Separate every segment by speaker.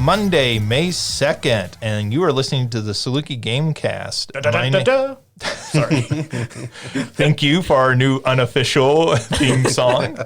Speaker 1: Monday, May 2nd, and you are listening to the Saluki Gamecast. Sorry. Thank you for our new unofficial theme song.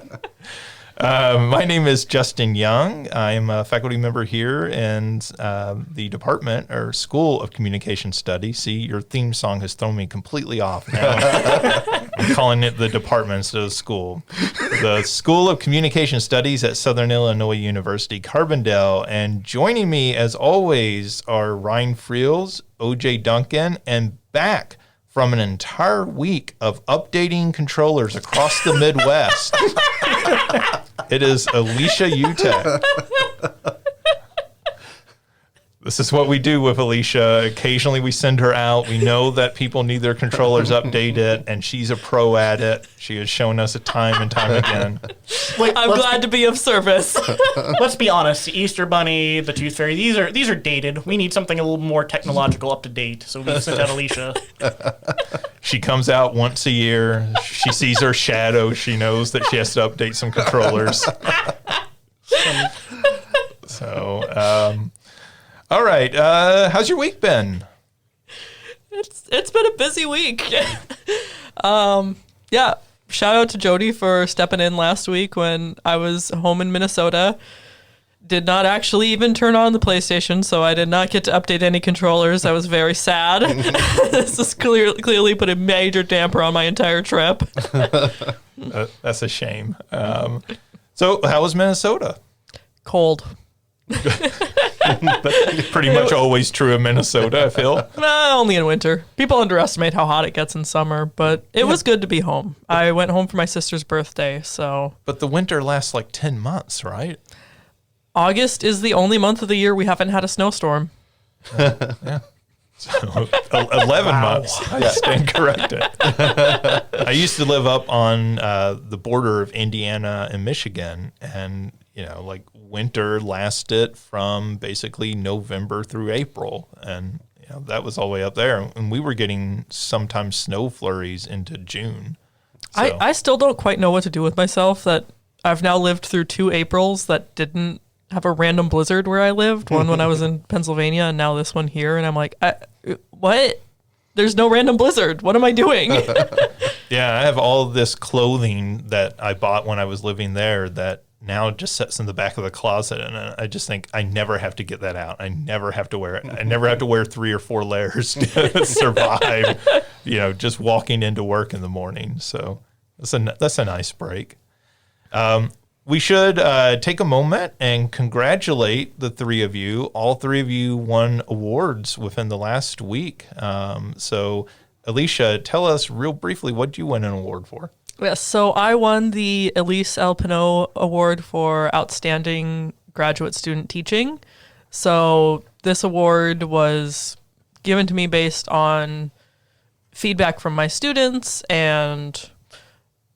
Speaker 1: My name is Justin Young. I am a faculty member here in the department or School of Communication Studies. See, your theme song has thrown me completely off now. I'm calling it the department instead of school. The School of Communication Studies at Southern Illinois University, Carbondale. And joining me, as always, are Ryan Freels, OJ Duncan, and back from an entire week of updating controllers across the Midwest. It is Alicia Utecht. This is what we do with Alicia. Occasionally we send her out. We know that people need their controllers updated, and she's a pro at it. She has shown us it time and time again.
Speaker 2: I'm glad to be of service. Let's be honest. The Easter Bunny, the Tooth Fairy, these are dated. We need something a little more technological, up to date. So we sent out Alicia.
Speaker 1: She comes out once a year. She sees her shadow. She knows that she has to update some controllers. All right. How's your week been?
Speaker 3: It's been a busy week. Yeah. Shout out to Jody for stepping in last week when I was home in Minnesota. Did not actually even turn on the PlayStation, so I did not get to update any controllers. I was very sad. This has clearly put a major damper on my entire trip.
Speaker 1: That's a shame. So how was Minnesota?
Speaker 3: Cold.
Speaker 1: That's pretty much always true in Minnesota, I feel.
Speaker 3: Only in winter. People underestimate how hot it gets in summer, but it was good to be home. I went home for my sister's birthday, so...
Speaker 1: But the winter lasts like 10 months, right?
Speaker 3: August is the only month of the year we haven't had a snowstorm.
Speaker 1: Yeah. So 11 months. I stand corrected. I used to live up on the border of Indiana and Michigan, and like winter lasted from basically November through April, and that was all the way up there, and we were getting sometimes snow flurries into June. So.
Speaker 3: I still don't quite know what to do with myself that I've now lived through 2 Aprils that didn't have a random blizzard where I lived, one when I was in Pennsylvania and now this one here, and I'm like, what? There's no random blizzard. What am I doing?
Speaker 1: Yeah, I have all this clothing that I bought when I was living there that now it just sits in the back of the closet, and I just think I never have to get that out. I never have to wear it. I never have to wear 3 or 4 layers to survive, just walking into work in the morning. So that's a nice break. We should take a moment and congratulate the 3 of you. All 3 of you won awards within the last week. So, Alicia, tell us real briefly, what did you win an award for?
Speaker 3: Yes, so I won the Elise Pino Award for Outstanding Graduate Student Teaching. So this award was given to me based on feedback from my students and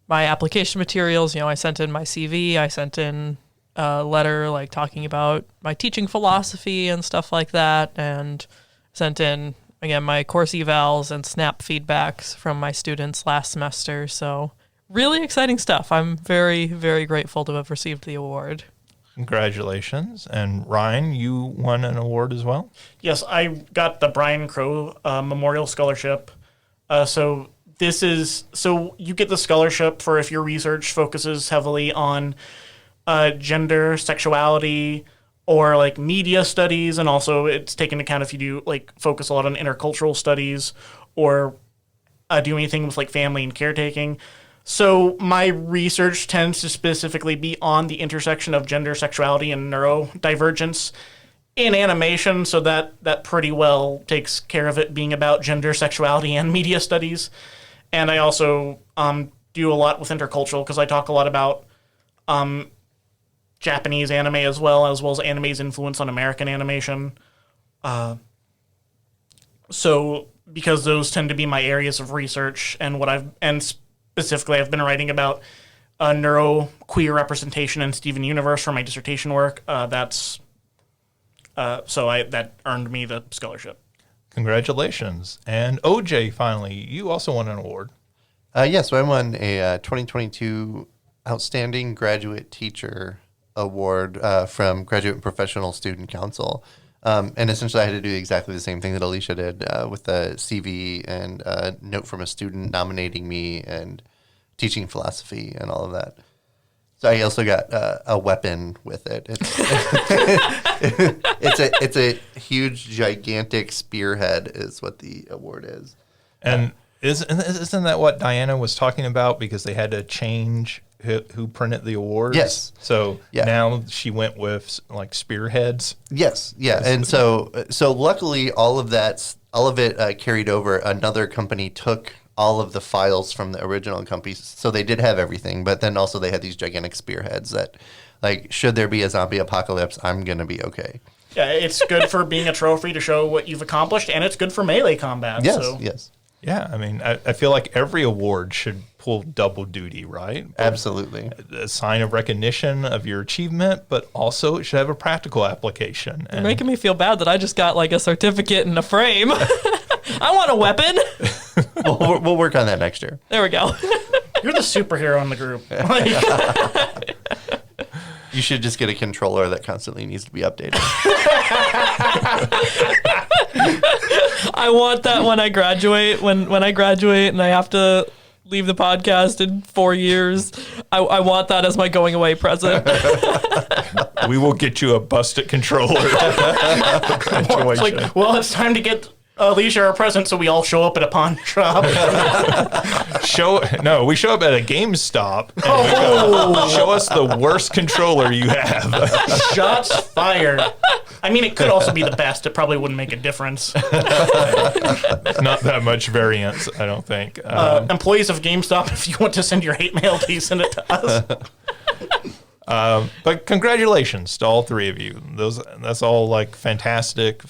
Speaker 3: my application materials. I sent in my CV, I sent in a letter talking about my teaching philosophy and stuff like that, and sent in, again, my course evals and snap feedbacks from my students last semester. So really exciting stuff. I'm very, very grateful to have received the award.
Speaker 1: Congratulations. And Ryan, you won an award as well?
Speaker 2: Yes, I got the Brian Crow Memorial Scholarship. So you get the scholarship for if your research focuses heavily on gender, sexuality, or media studies, and also it's taken into account if you do focus a lot on intercultural studies or do anything with family and caretaking. So my research tends to specifically be on the intersection of gender, sexuality, and neurodivergence in animation, so that pretty well takes care of it being about gender, sexuality, and media studies. And I also do a lot with intercultural because I talk a lot about Japanese anime as well as anime's influence on American animation. So because those tend to be my areas of research and specifically I've been writing about neuro-queer representation in Steven Universe for my dissertation work. That earned me the scholarship.
Speaker 1: Congratulations. And OJ, finally, you also won an award.
Speaker 4: So I won a 2022 Outstanding Graduate Teacher award from Graduate and Professional Student Council. And essentially, I had to do exactly the same thing that Alicia did with the CV and a note from a student nominating me and teaching philosophy and all of that. So I also got a weapon with it. It's a huge, gigantic spearhead is what the award is.
Speaker 1: And isn't that what Diana was talking about? Because they had to change who printed the awards?
Speaker 4: Yes.
Speaker 1: So now she went with like spearheads?
Speaker 4: Yes. Yeah. And so luckily all of it carried over. Another company took all of the files from the original companies. So they did have everything, but then also they had these gigantic spearheads that, like, should there be a zombie apocalypse, I'm going to be okay.
Speaker 2: Yeah, it's good for being a trophy to show what you've accomplished, and it's good for melee combat.
Speaker 4: Yes,
Speaker 2: so.
Speaker 4: yes.
Speaker 1: Yeah, I mean, I feel like every award should pull double duty, right?
Speaker 4: Absolutely.
Speaker 1: A sign of recognition of your achievement, but also it should have a practical application.
Speaker 3: You're making me feel bad that I just got like a certificate and a frame. I want a weapon.
Speaker 4: We'll work on that next year.
Speaker 3: There we go.
Speaker 2: You're the superhero in the group.
Speaker 4: You should just get a controller that constantly needs to be updated.
Speaker 3: I want that when I graduate. When I graduate and I have to leave the podcast in 4 years, I want that as my going away present.
Speaker 1: We will get you a busted controller.
Speaker 2: It's like, well, it's time to get Alicia our present, so we all show up at a pawn shop.
Speaker 1: We show up at a GameStop and we go, show us the worst controller you have.
Speaker 2: Shots fired. I mean, it could also be the best. It probably wouldn't make a difference.
Speaker 1: Not that much variance, I don't think.
Speaker 2: Employees of GameStop, if you want to send your hate mail, please send it to us.
Speaker 1: But congratulations to all three of you. That's all like fantastic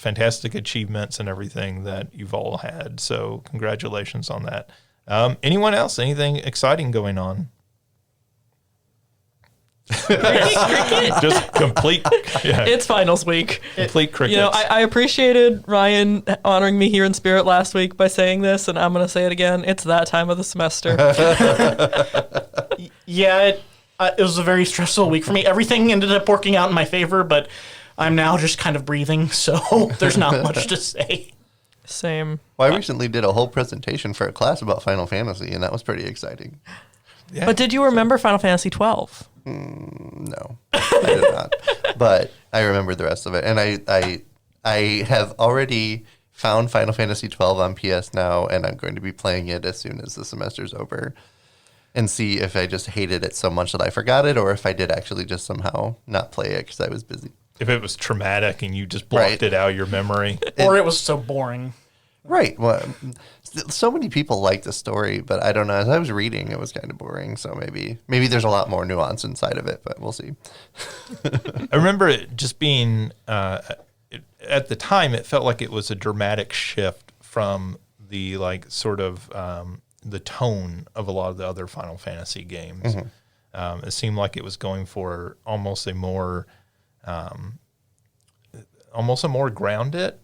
Speaker 1: achievements and everything that you've all had. So congratulations on that. Anyone else? Anything exciting going on? Just complete. Yeah,
Speaker 3: It's finals week.
Speaker 1: complete crickets.
Speaker 3: You know, I appreciated Ryan honoring me here in spirit last week by saying this, and I'm going to say it again. It's that time of the semester.
Speaker 2: Yeah, it was a very stressful week for me. Everything ended up working out in my favor, but I'm now just kind of breathing, so there's not much to say.
Speaker 3: Same.
Speaker 4: Well, I recently did a whole presentation for a class about Final Fantasy, and that was pretty exciting.
Speaker 1: Yeah.
Speaker 3: But did you remember Final Fantasy 12?
Speaker 4: No, I did not. But I remember the rest of it. And I have already found Final Fantasy 12 on PS Now, and I'm going to be playing it as soon as the semester's over and see if I just hated it so much that I forgot it, or if I did actually just somehow not play it because I was busy.
Speaker 1: If it was traumatic and you just blocked it out of your memory.
Speaker 2: Or it was so boring.
Speaker 4: Right. Well, so many people like the story, but I don't know. As I was reading, it was kind of boring. So maybe there's a lot more nuance inside of it, but we'll see.
Speaker 1: I remember it just being, at the time, it felt like it was a dramatic shift from the like sort of the tone of a lot of the other Final Fantasy games. Mm-hmm. It seemed like it was going for almost a more grounded,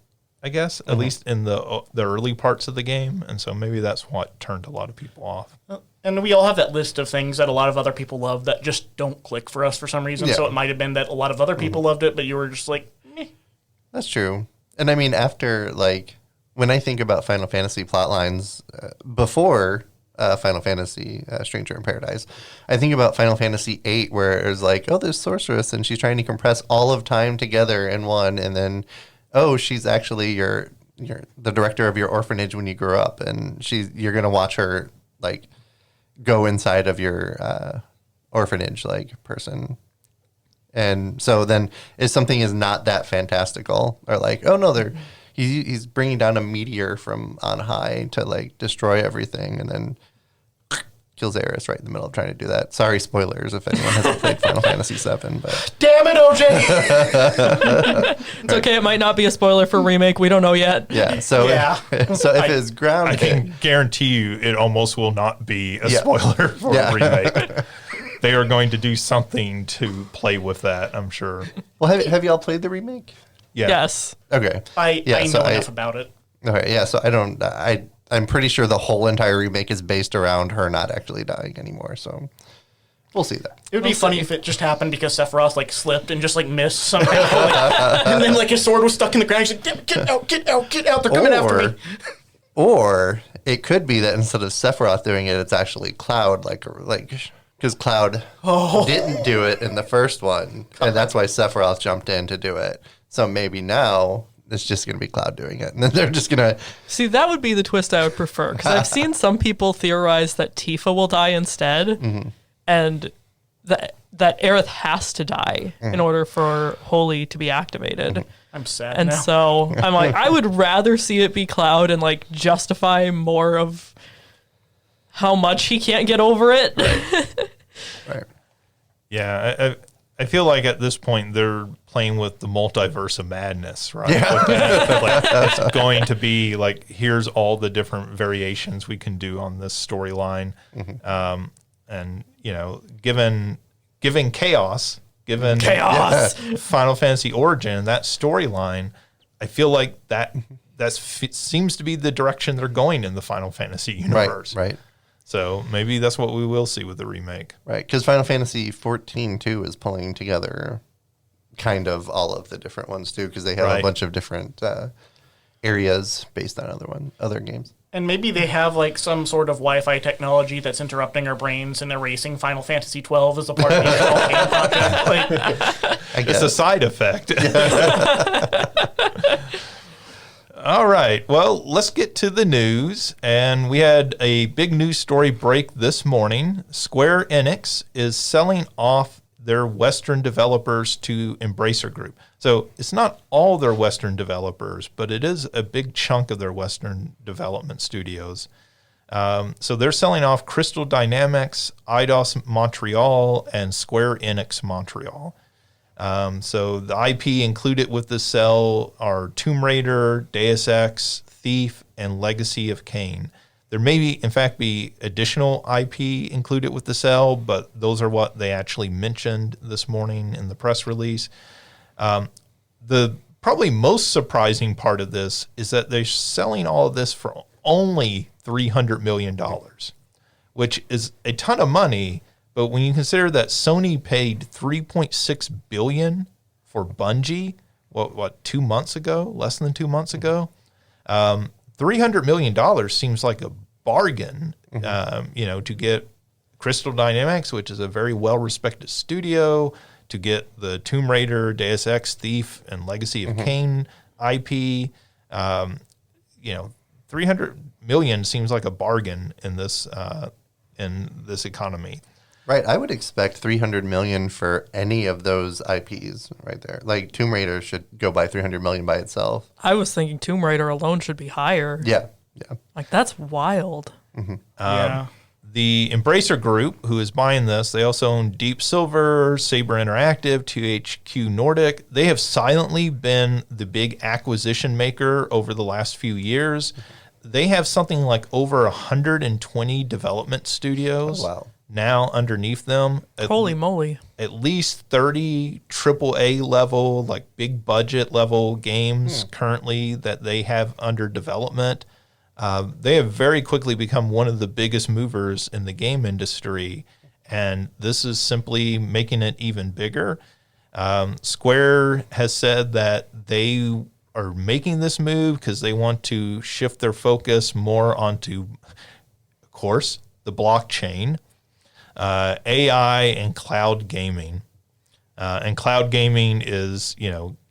Speaker 1: I guess, at least in the early parts of the game. And so maybe that's what turned a lot of people off.
Speaker 2: And we all have that list of things that a lot of other people love that just don't click for us for some reason.
Speaker 4: Yeah.
Speaker 2: So it might have been that a lot of other people loved it, but you were just like, meh.
Speaker 4: That's true. And I mean, after, like, when I think about Final Fantasy plot lines before Final Fantasy Stranger in Paradise, I think about Final Fantasy VIII, where it was like, oh, there's Sorceress, and she's trying to compress all of time together in one, and then, oh, she's actually you're the director of your orphanage when you grow up, and you're gonna watch her like go inside of your orphanage like person. And so then if something is not that fantastical, or like, oh no, he's bringing down a meteor from on high to like destroy everything, and then kills Aerith right in the middle of trying to do that. Sorry, spoilers if anyone hasn't played Final Fantasy VII, but
Speaker 2: Damn it, OJ!
Speaker 3: It's okay. It might not be a spoiler for remake. We don't know yet.
Speaker 4: yeah. So
Speaker 2: Yeah.
Speaker 4: so if it's grounded,
Speaker 1: I can guarantee you it almost will not be a
Speaker 4: Yeah.
Speaker 1: spoiler for
Speaker 4: Yeah.
Speaker 1: a remake. They are going to do something to play with that, I'm sure.
Speaker 4: well, have y'all played the remake?
Speaker 1: Yeah.
Speaker 3: Yes.
Speaker 4: Okay.
Speaker 2: I
Speaker 4: Yeah,
Speaker 2: know
Speaker 4: so
Speaker 2: enough about it.
Speaker 4: Okay, yeah, so I'm pretty sure the whole entire remake is based around her not actually dying anymore, so we'll see that.
Speaker 2: It would be funny if it just happened because Sephiroth like slipped and just like missed somehow, and then like his sword was stuck in the ground. He's like, get out, get out, get out! They're coming after me.
Speaker 4: Or it could be that instead of Sephiroth doing it, it's actually Cloud, like because Cloud didn't do it in the first one, and that's why Sephiroth jumped in to do it. So maybe now it's just going to be Cloud doing it, and then they're just going to...
Speaker 3: See, that would be the twist I would prefer, because I've seen some people theorize that Tifa will die instead, and that Aerith has to die in order for Holy to be activated.
Speaker 2: I'm sad
Speaker 3: And
Speaker 2: now.
Speaker 3: so I'm like, I would rather see it be Cloud and like justify more of how much he can't get over it.
Speaker 4: Right.
Speaker 1: Yeah, I feel like at this point they're playing with the multiverse of madness, right? Yeah. Like, it's going to be like, here's all the different variations we can do on this storyline. And, you know, given chaos, Final Fantasy Origin, that storyline, I feel like that seems to be the direction they're going in the Final Fantasy universe.
Speaker 4: Right.
Speaker 1: So maybe that's what we will see with the remake.
Speaker 4: Right, because Final Fantasy 14 too is pulling together kind of all of the different ones too, because they have a bunch of different areas based on other games.
Speaker 2: And maybe they have like some sort of Wi-Fi technology that's interrupting our brains and erasing Final Fantasy 12 as a part of the overall game content. Like,
Speaker 4: I guess.
Speaker 1: It's a side effect. All right. Well, let's get to the news. And we had a big news story break this morning. Square Enix is selling off their Western developers to Embracer Group. So it's not all their Western developers, but it is a big chunk of their Western development studios. So they're selling off Crystal Dynamics, Eidos Montreal, and Square Enix Montreal. So the IP included with the sale are Tomb Raider, Deus Ex, Thief, and Legacy of Kain. There may, in fact, be additional IP included with the sale, but those are what they actually mentioned this morning in the press release. The probably most surprising part of this is that they're selling all of this for only $300 million, which is a ton of money. But when you consider that Sony paid $3.6 billion for Bungie, what 2 months ago, less than 2 months ago, $300 million seems like a bargain, to get Crystal Dynamics, which is a very well-respected studio, to get the Tomb Raider, Deus Ex, Thief, and Legacy of Kain IP. $300 million seems like a bargain in this economy.
Speaker 4: Right, I would expect $300 million for any of those IPs right there. Like Tomb Raider should go by $300 million by itself.
Speaker 3: I was thinking Tomb Raider alone should be higher.
Speaker 4: Yeah.
Speaker 3: Like, that's wild.
Speaker 2: yeah.
Speaker 1: The Embracer Group, who is buying this, they also own Deep Silver, Saber Interactive, 2HQ Nordic. They have silently been the big acquisition maker over the last few years. They have something like over 120 development studios.
Speaker 4: Oh, wow.
Speaker 1: Now underneath them.
Speaker 3: Holy moly.
Speaker 1: At least 30 AAA level, like big budget level games currently that they have under development. They have very quickly become one of the biggest movers in the game industry, and this is simply making it even bigger. Square has said that they are making this move because they want to shift their focus more onto, of course, the blockchain, AI, and cloud gaming. And cloud gaming is,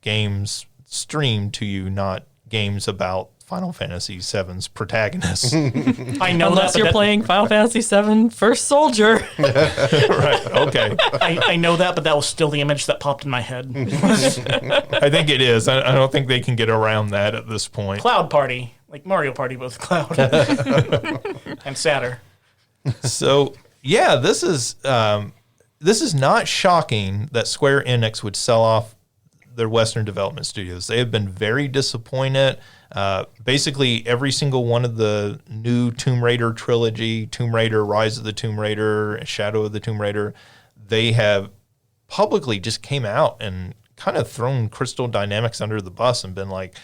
Speaker 1: games streamed to you, not games about Final Fantasy VII's protagonists.
Speaker 2: I know
Speaker 3: Unless you're playing Final Fantasy VII First Soldier.
Speaker 1: Right, okay.
Speaker 2: I know that, but that was still the image that popped in my head.
Speaker 1: I think it is. I don't think they can get around that at this point.
Speaker 2: Cloud Party, like Mario Party, but with Cloud and sadder.
Speaker 1: So, yeah, this is not shocking that Square Enix would sell off their Western development studios. They have been very disappointed. Basically, every single one of the new Tomb Raider trilogy, Tomb Raider, Rise of the Tomb Raider, Shadow of the Tomb Raider, they have publicly just came out and kind of thrown Crystal Dynamics under the bus and been like,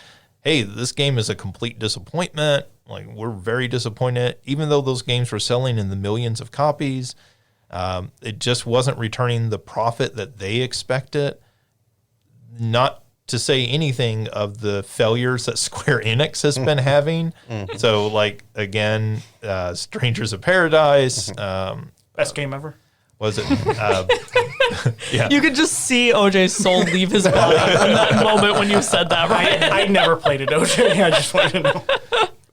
Speaker 1: hey, this game is a complete disappointment. Like, we're very disappointed. Even though those games were selling in the millions of copies, It just wasn't returning the profit that they expected. Not to say anything of the failures that Square Enix has been having. So, like, again, Strangers of Paradise.
Speaker 2: Best game ever.
Speaker 1: Was it? Yeah.
Speaker 3: You could just see OJ's soul leave his body in that moment when you said that, right?
Speaker 2: I never played it, OJ. I just wanted to know.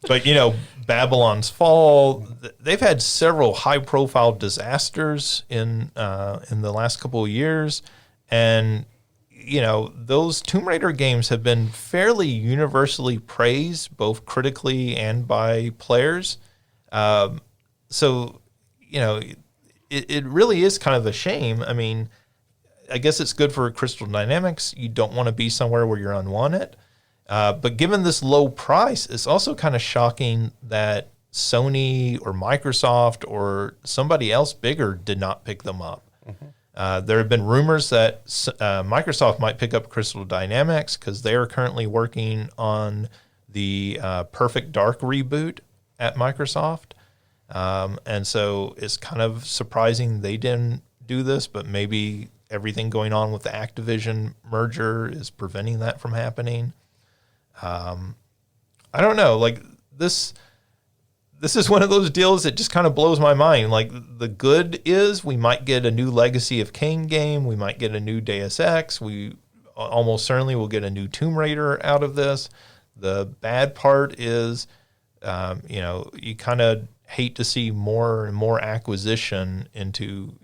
Speaker 1: But, Babylon's Fall, they've had several high-profile disasters in the last couple of years. And, those Tomb Raider games have been fairly universally praised, both critically and by players. So, it really is kind of a shame. I mean, I guess it's good for Crystal Dynamics. You don't want to be somewhere where you're unwanted. But given this low price, it's also kind of shocking that Sony or Microsoft or somebody else bigger did not pick them up. There have been rumors that Microsoft might pick up Crystal Dynamics because they are currently working on the Perfect Dark reboot at Microsoft. And so it's kind of surprising they didn't do this, but maybe everything going on with the Activision merger is preventing that from happening. I don't know. Like, this is one of those deals that just kind of blows my mind. Like, the good is we might get a new Legacy of Kain game. We might get a new Deus Ex. We almost certainly will get a new Tomb Raider out of this. The bad part is, you kind of hate to see more and more acquisition into,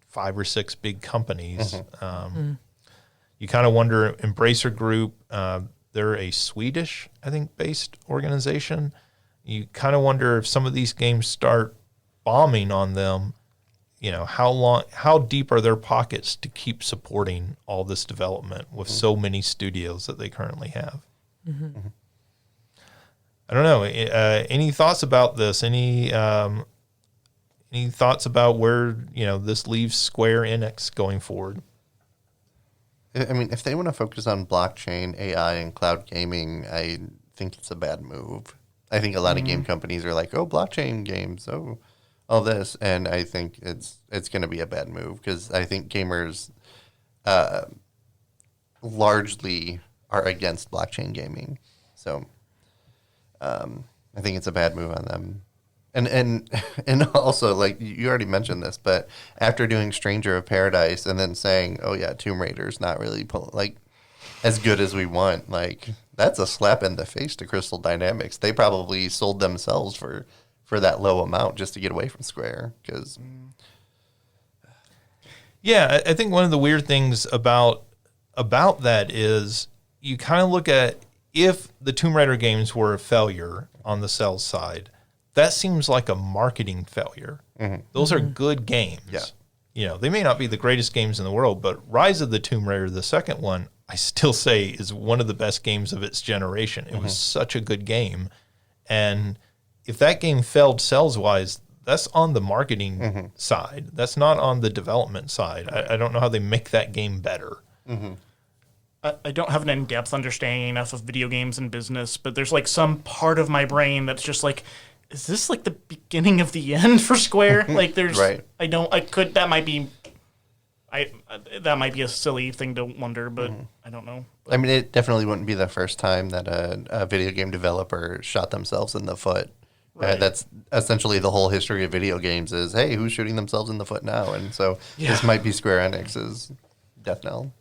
Speaker 1: 5 or 6 big companies. You kind of wonder, Embracer Group, they're a Swedish, I think, based organization. You kind of wonder if some of these games start bombing on them, how deep are their pockets to keep supporting all this development with so many studios that they currently have? I don't know. Any thoughts about this? Any thoughts about where this leaves Square Enix going forward?
Speaker 4: I mean, if they want to focus on blockchain, AI, and cloud gaming, I think it's a bad move. I think a lot of game companies are like, "Oh, blockchain games, oh, all this," and I think it's going to be a bad move because I think gamers largely are against blockchain gaming. So I think it's a bad move on them. And also, like, you already mentioned this, but after doing Stranger of Paradise and then saying, "Oh yeah, Tomb Raider's not really as good as we want," like, that's a slap in the face to Crystal Dynamics. They probably sold themselves for that low amount just to get away from Square. Because
Speaker 1: yeah, I think one of the weird things about that is you kind of look at, if the Tomb Raider games were a failure on the sales side, that seems like a marketing failure. Those are good games. Yeah. They may not be the greatest games in the world, but Rise of the Tomb Raider, the second one, I still say is one of the best games of its generation. It was such a good game. And if that game failed sales-wise, that's on the marketing side. That's not on the development side. I don't know how they make that game better.
Speaker 2: I don't have an in-depth understanding enough of video games and business, but there's like some part of my brain that's just like, is this like the beginning of the end for Square? Like, there's,
Speaker 4: Right.
Speaker 2: that might be a silly thing to wonder, but I don't know.
Speaker 4: I mean, it definitely wouldn't be the first time that a video game developer shot themselves in the foot.
Speaker 2: Right.
Speaker 4: That's essentially the whole history of video games is, hey, who's shooting themselves in the foot now? And so this might be Square Enix's death knell.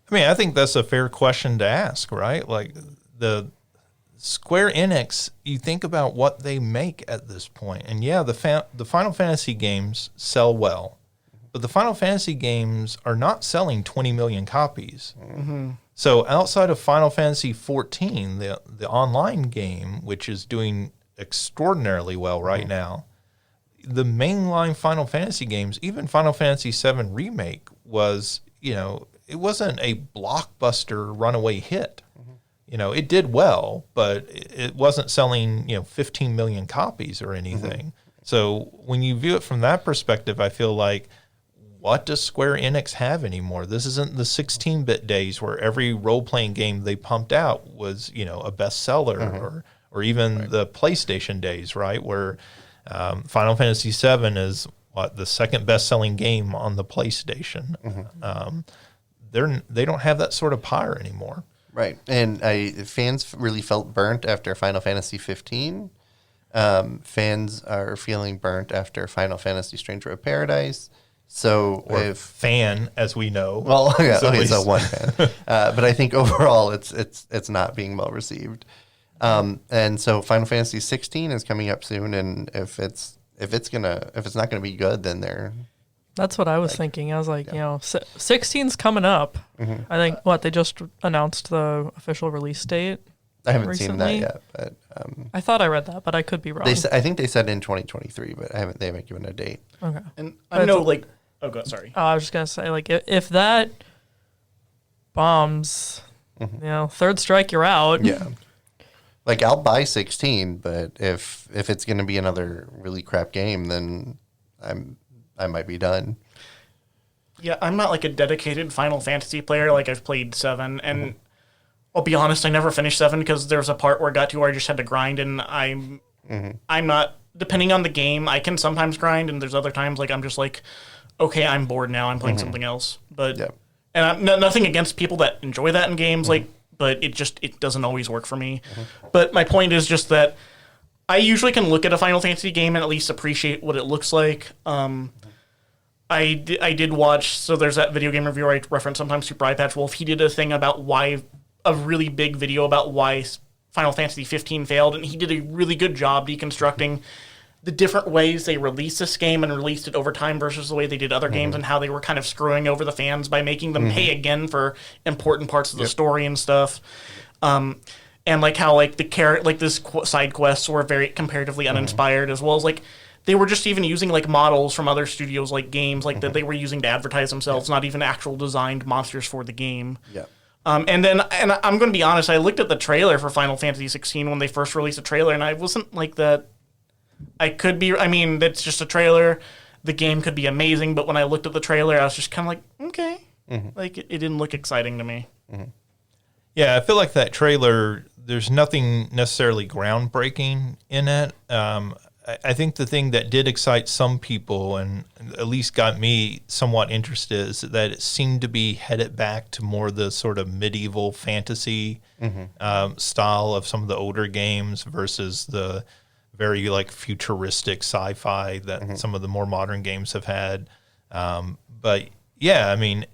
Speaker 1: I mean, I think that's a fair question to ask, right? Like, the Square Enix, you think about what they make at this point, and yeah, the Final Fantasy games sell well, but the Final Fantasy games are not selling 20 million copies. So outside of Final Fantasy 14, the online game, which is doing extraordinarily well right now, the mainline Final Fantasy games, even Final Fantasy VII Remake was, it wasn't a blockbuster runaway hit. It did well, but it wasn't selling, 15 million copies or anything. So when you view it from that perspective, I feel like, what does Square Enix have anymore? This isn't the 16-bit days where every role-playing game they pumped out was, a bestseller, or even the PlayStation days, right? Where Final Fantasy VII is, the second best-selling game on the PlayStation. They don't have that sort of power anymore.
Speaker 4: Right, and fans really felt burnt after Final Fantasy 15. Fans are feeling burnt after Final Fantasy Stranger of Paradise. So
Speaker 1: Or fan, as we know.
Speaker 4: well, yeah,
Speaker 1: So at
Speaker 4: okay, so
Speaker 1: least-
Speaker 4: one fan, but I think overall it's not being well received. And so Final Fantasy 16 is coming up soon, and if it's not gonna be good, then
Speaker 3: That's what I was thinking. I was like, 16's coming up. I think they just announced the official release date.
Speaker 4: I haven't seen that
Speaker 3: recently.
Speaker 4: yet, but
Speaker 3: I thought I read that, but I could be wrong.
Speaker 4: I think they said in 2023, but they haven't given a date.
Speaker 3: Okay.
Speaker 2: And I know, like, oh, God, sorry.
Speaker 3: I was just gonna say, like, if that bombs, third strike, you're out.
Speaker 4: Yeah. Like, I'll buy 16, but if it's going to be another really crap game, then I might be done.
Speaker 2: Yeah, I'm not like a dedicated Final Fantasy player. Like, I've played 7, and I'll be honest, I never finished 7 because there's a part where I got to where I just had to grind, and I'm not, depending on the game, I can sometimes grind, and there's other times, like, I'm just like, okay, I'm bored now, I'm playing something else. But,
Speaker 4: Yeah.
Speaker 2: and I'm nothing against people that enjoy that in games, like, but it doesn't always work for me. But my point is just that I usually can look at a Final Fantasy game and at least appreciate what it looks like. I did watch, so there's that video game reviewer I reference sometimes, Super Eye Patch Wolf. He did a thing about a really big video about why Final Fantasy 15 failed, and he did a really good job deconstructing the different ways they released this game and released it over time versus the way they did other games, and how they were kind of screwing over the fans by making them pay again for important parts of the story and stuff. And like how like this side quests were very comparatively uninspired, as well as like they were just even using like models from other studios, like games like that they were using to advertise themselves, not even actual designed monsters for the game.
Speaker 4: Yeah.
Speaker 2: And I'm going to be honest, I looked at the trailer for Final Fantasy 16 when they first released the trailer, and I wasn't like that. I mean, that's just a trailer. The game could be amazing, but when I looked at the trailer, I was just kind of like, okay. Like, it didn't look exciting to me.
Speaker 1: Yeah, I feel like that trailer, there's nothing necessarily groundbreaking in it. I think the thing that did excite some people and at least got me somewhat interested is that it seemed to be headed back to more the sort of medieval fantasy style of some of the older games versus the very like futuristic sci-fi that some of the more modern games have had. But yeah, I mean,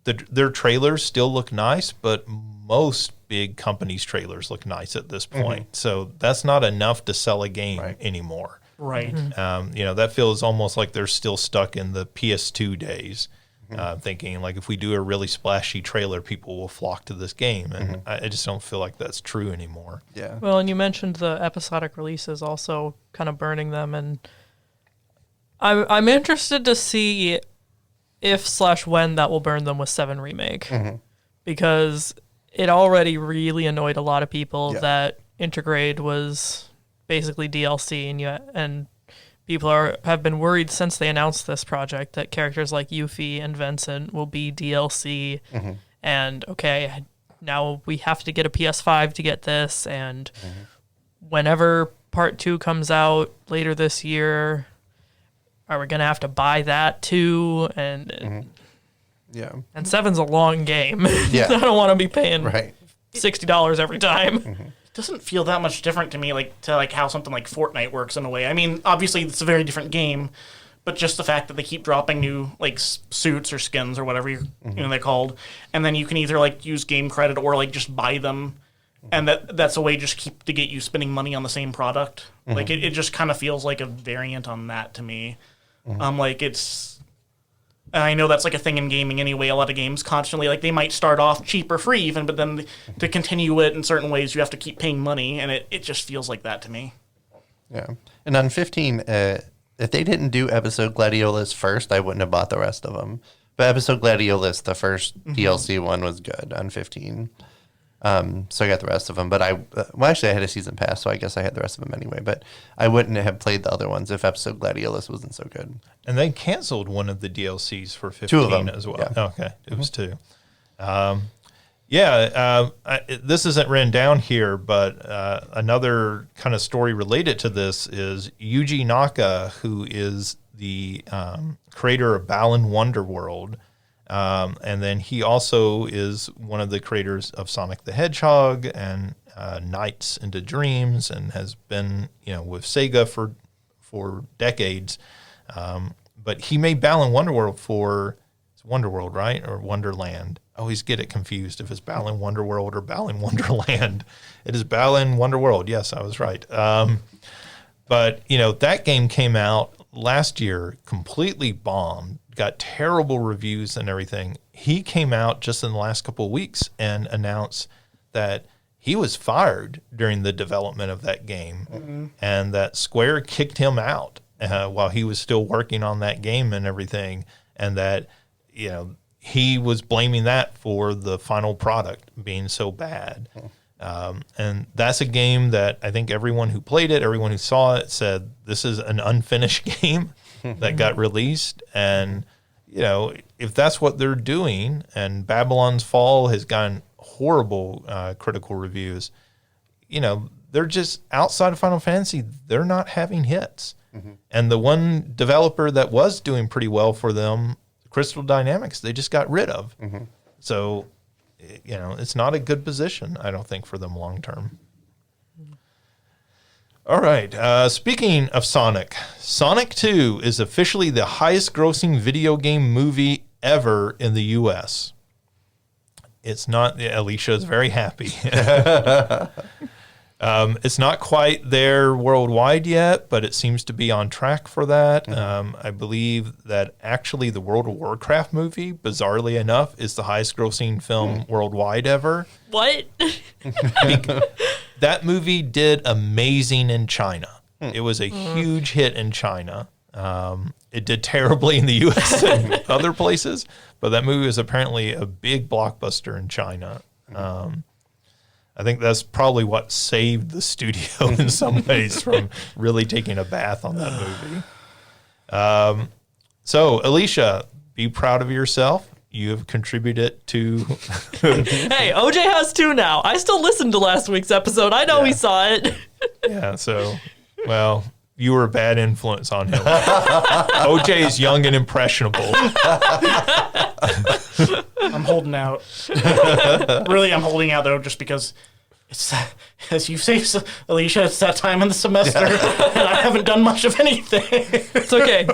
Speaker 1: their trailers still look nice, but most big companies' trailers look nice at this point. So that's not enough to sell a game anymore.
Speaker 2: Right.
Speaker 1: That feels almost like they're still stuck in the PS2 days, thinking like if we do a really splashy trailer, people will flock to this game. And I just don't feel like that's true anymore.
Speaker 4: Yeah.
Speaker 3: Well, and you mentioned the episodic releases also kind of burning them, and I'm interested to see if/when that will burn them with 7 Remake, because it already really annoyed a lot of people that Intergrade was basically DLC, and people have been worried since they announced this project that characters like Yuffie and Vincent will be DLC, and okay, now we have to get a PS5 to get this, and whenever Part 2 comes out later this year, are we going to have to buy that too? And
Speaker 4: Yeah.
Speaker 3: and 7's a long game.
Speaker 4: Yeah.
Speaker 3: I don't want to be paying
Speaker 4: Right.
Speaker 3: $60 every time.
Speaker 2: It doesn't feel that much different to me, like to like how something like Fortnite works in a way. I mean, obviously it's a very different game, but just the fact that they keep dropping new like suits or skins or whatever they're called, and then you can either like use game credit or like just buy them, and that's a way just to get you spending money on the same product. Like it just kind of feels like a variant on that to me. Like it's. And I know that's like a thing in gaming anyway. A lot of games constantly, like they might start off cheap or free even, but then to continue it in certain ways, you have to keep paying money, and it just feels like that to me.
Speaker 4: Yeah. And on 15, if they didn't do Episode Gladiolus first, I wouldn't have bought the rest of them. But Episode Gladiolus, the first DLC one, was good on 15. So I got the rest of them. But actually I had a season pass, so I guess I had the rest of them anyway. But I wouldn't have played the other ones if Episode Gladiolus wasn't so good.
Speaker 1: And they canceled one of the DLCs for 15
Speaker 4: Two of them,
Speaker 1: as well.
Speaker 4: yeah.
Speaker 1: Okay, it was 2. Yeah, this isn't written down here, but another kind of story related to this is Yuji Naka, who is the creator of Balan Wonderworld. And then he also is one of the creators of Sonic the Hedgehog and Nights into Dreams, and has been, with Sega for decades. But he made Balan Wonderworld for Wonderworld, right? Or Wonderland. I always get it confused if it's Balan Wonderworld or Balan Wonderland. It is Balan Wonderworld. Yes, I was right. But, that game came out last year, completely bombed, got terrible reviews and everything. He came out just in the last couple of weeks and announced that he was fired during the development of that game, and that Square kicked him out while he was still working on that game and everything, and that, he was blaming that for the final product being so bad. And that's a game that I think everyone who played it, everyone who saw it said, this is an unfinished game that got released. And, if that's what they're doing, and Babylon's Fall has gotten horrible critical reviews, they're just outside of Final Fantasy, they're not having hits. And the one developer that was doing pretty well for them, Crystal Dynamics, they just got rid of. So, it's not a good position, I don't think, for them long term. All right. Speaking of Sonic, Sonic 2 is officially the highest grossing video game movie ever in the U.S. It's not. Alicia is very happy. It's not quite there worldwide yet, but it seems to be on track for that. I believe that actually the World of Warcraft movie, bizarrely enough, is the highest grossing film worldwide ever.
Speaker 3: What?
Speaker 1: That movie did amazing in China. It was a huge hit in China. It did terribly in the U.S. and other places, but that movie was apparently a big blockbuster in China. I think that's probably what saved the studio in some ways from really taking a bath on that movie. So, Alicia, be proud of yourself. You have contributed to...
Speaker 3: Hey, OJ has 2 now. I still listened to last week's episode. I know he saw it.
Speaker 1: Yeah, so, well, you were a bad influence on him. OJ is young and impressionable.
Speaker 2: I'm holding out. Really, I'm holding out, though, just because it's, as you say, Alicia, it's that time in the semester, and I haven't done much of anything.
Speaker 3: It's okay.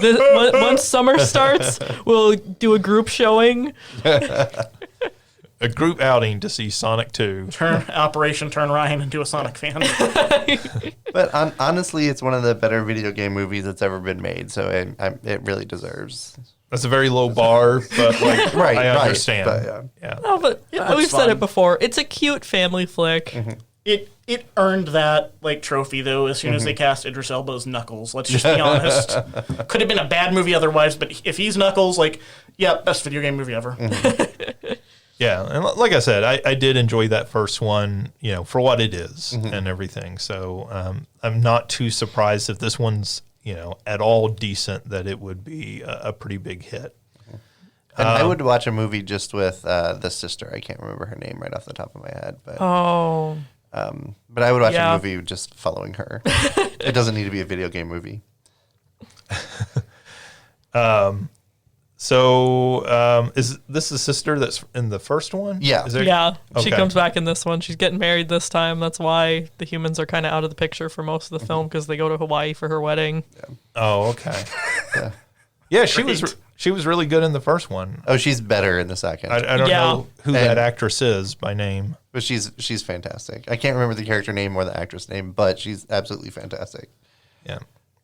Speaker 3: Once summer starts, we'll do a group showing.
Speaker 1: A group outing to see Sonic 2.
Speaker 2: Operation Turn Ryan into a Sonic fan.
Speaker 4: But honestly, it's one of the better video game movies that's ever been made, so it really deserves.
Speaker 1: That's a very low bar, but I understand.
Speaker 4: But,
Speaker 1: yeah.
Speaker 3: No, but we've said it before. It's a cute family flick.
Speaker 2: It earned that trophy though as soon as they cast Idris Elba as Knuckles. Let's just be honest. Could have been a bad movie otherwise, but if he's Knuckles, best video game movie ever.
Speaker 1: Yeah, and like I said, I did enjoy that first one, for what it is and everything. So I'm not too surprised if this one's, at all decent, that it would be a pretty big hit.
Speaker 4: And I would watch a movie just with the sister. I can't remember her name right off the top of my head, but but I would watch a movie just following her. It doesn't need to be a video game movie.
Speaker 1: So is this the sister that's in the first one?
Speaker 4: Yeah.
Speaker 3: She comes back in this one. She's getting married this time. That's why the humans are kind of out of the picture for most of the film, because they go to Hawaii for her wedding.
Speaker 4: Yeah.
Speaker 1: Oh, okay. Yeah, she was really good in the first one.
Speaker 4: Oh, she's better in the second.
Speaker 1: I don't know who that actress is by name.
Speaker 4: But she's fantastic. I can't remember the character name or the actress name, but she's absolutely fantastic.
Speaker 1: Yeah.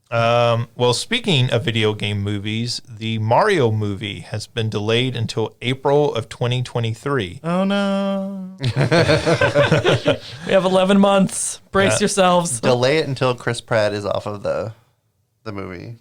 Speaker 1: Well, speaking of video game movies, the Mario movie has been delayed until April of 2023.
Speaker 2: Oh, no.
Speaker 3: We have 11 months. Brace yourselves.
Speaker 4: Delay it until Chris Pratt is off of the movie.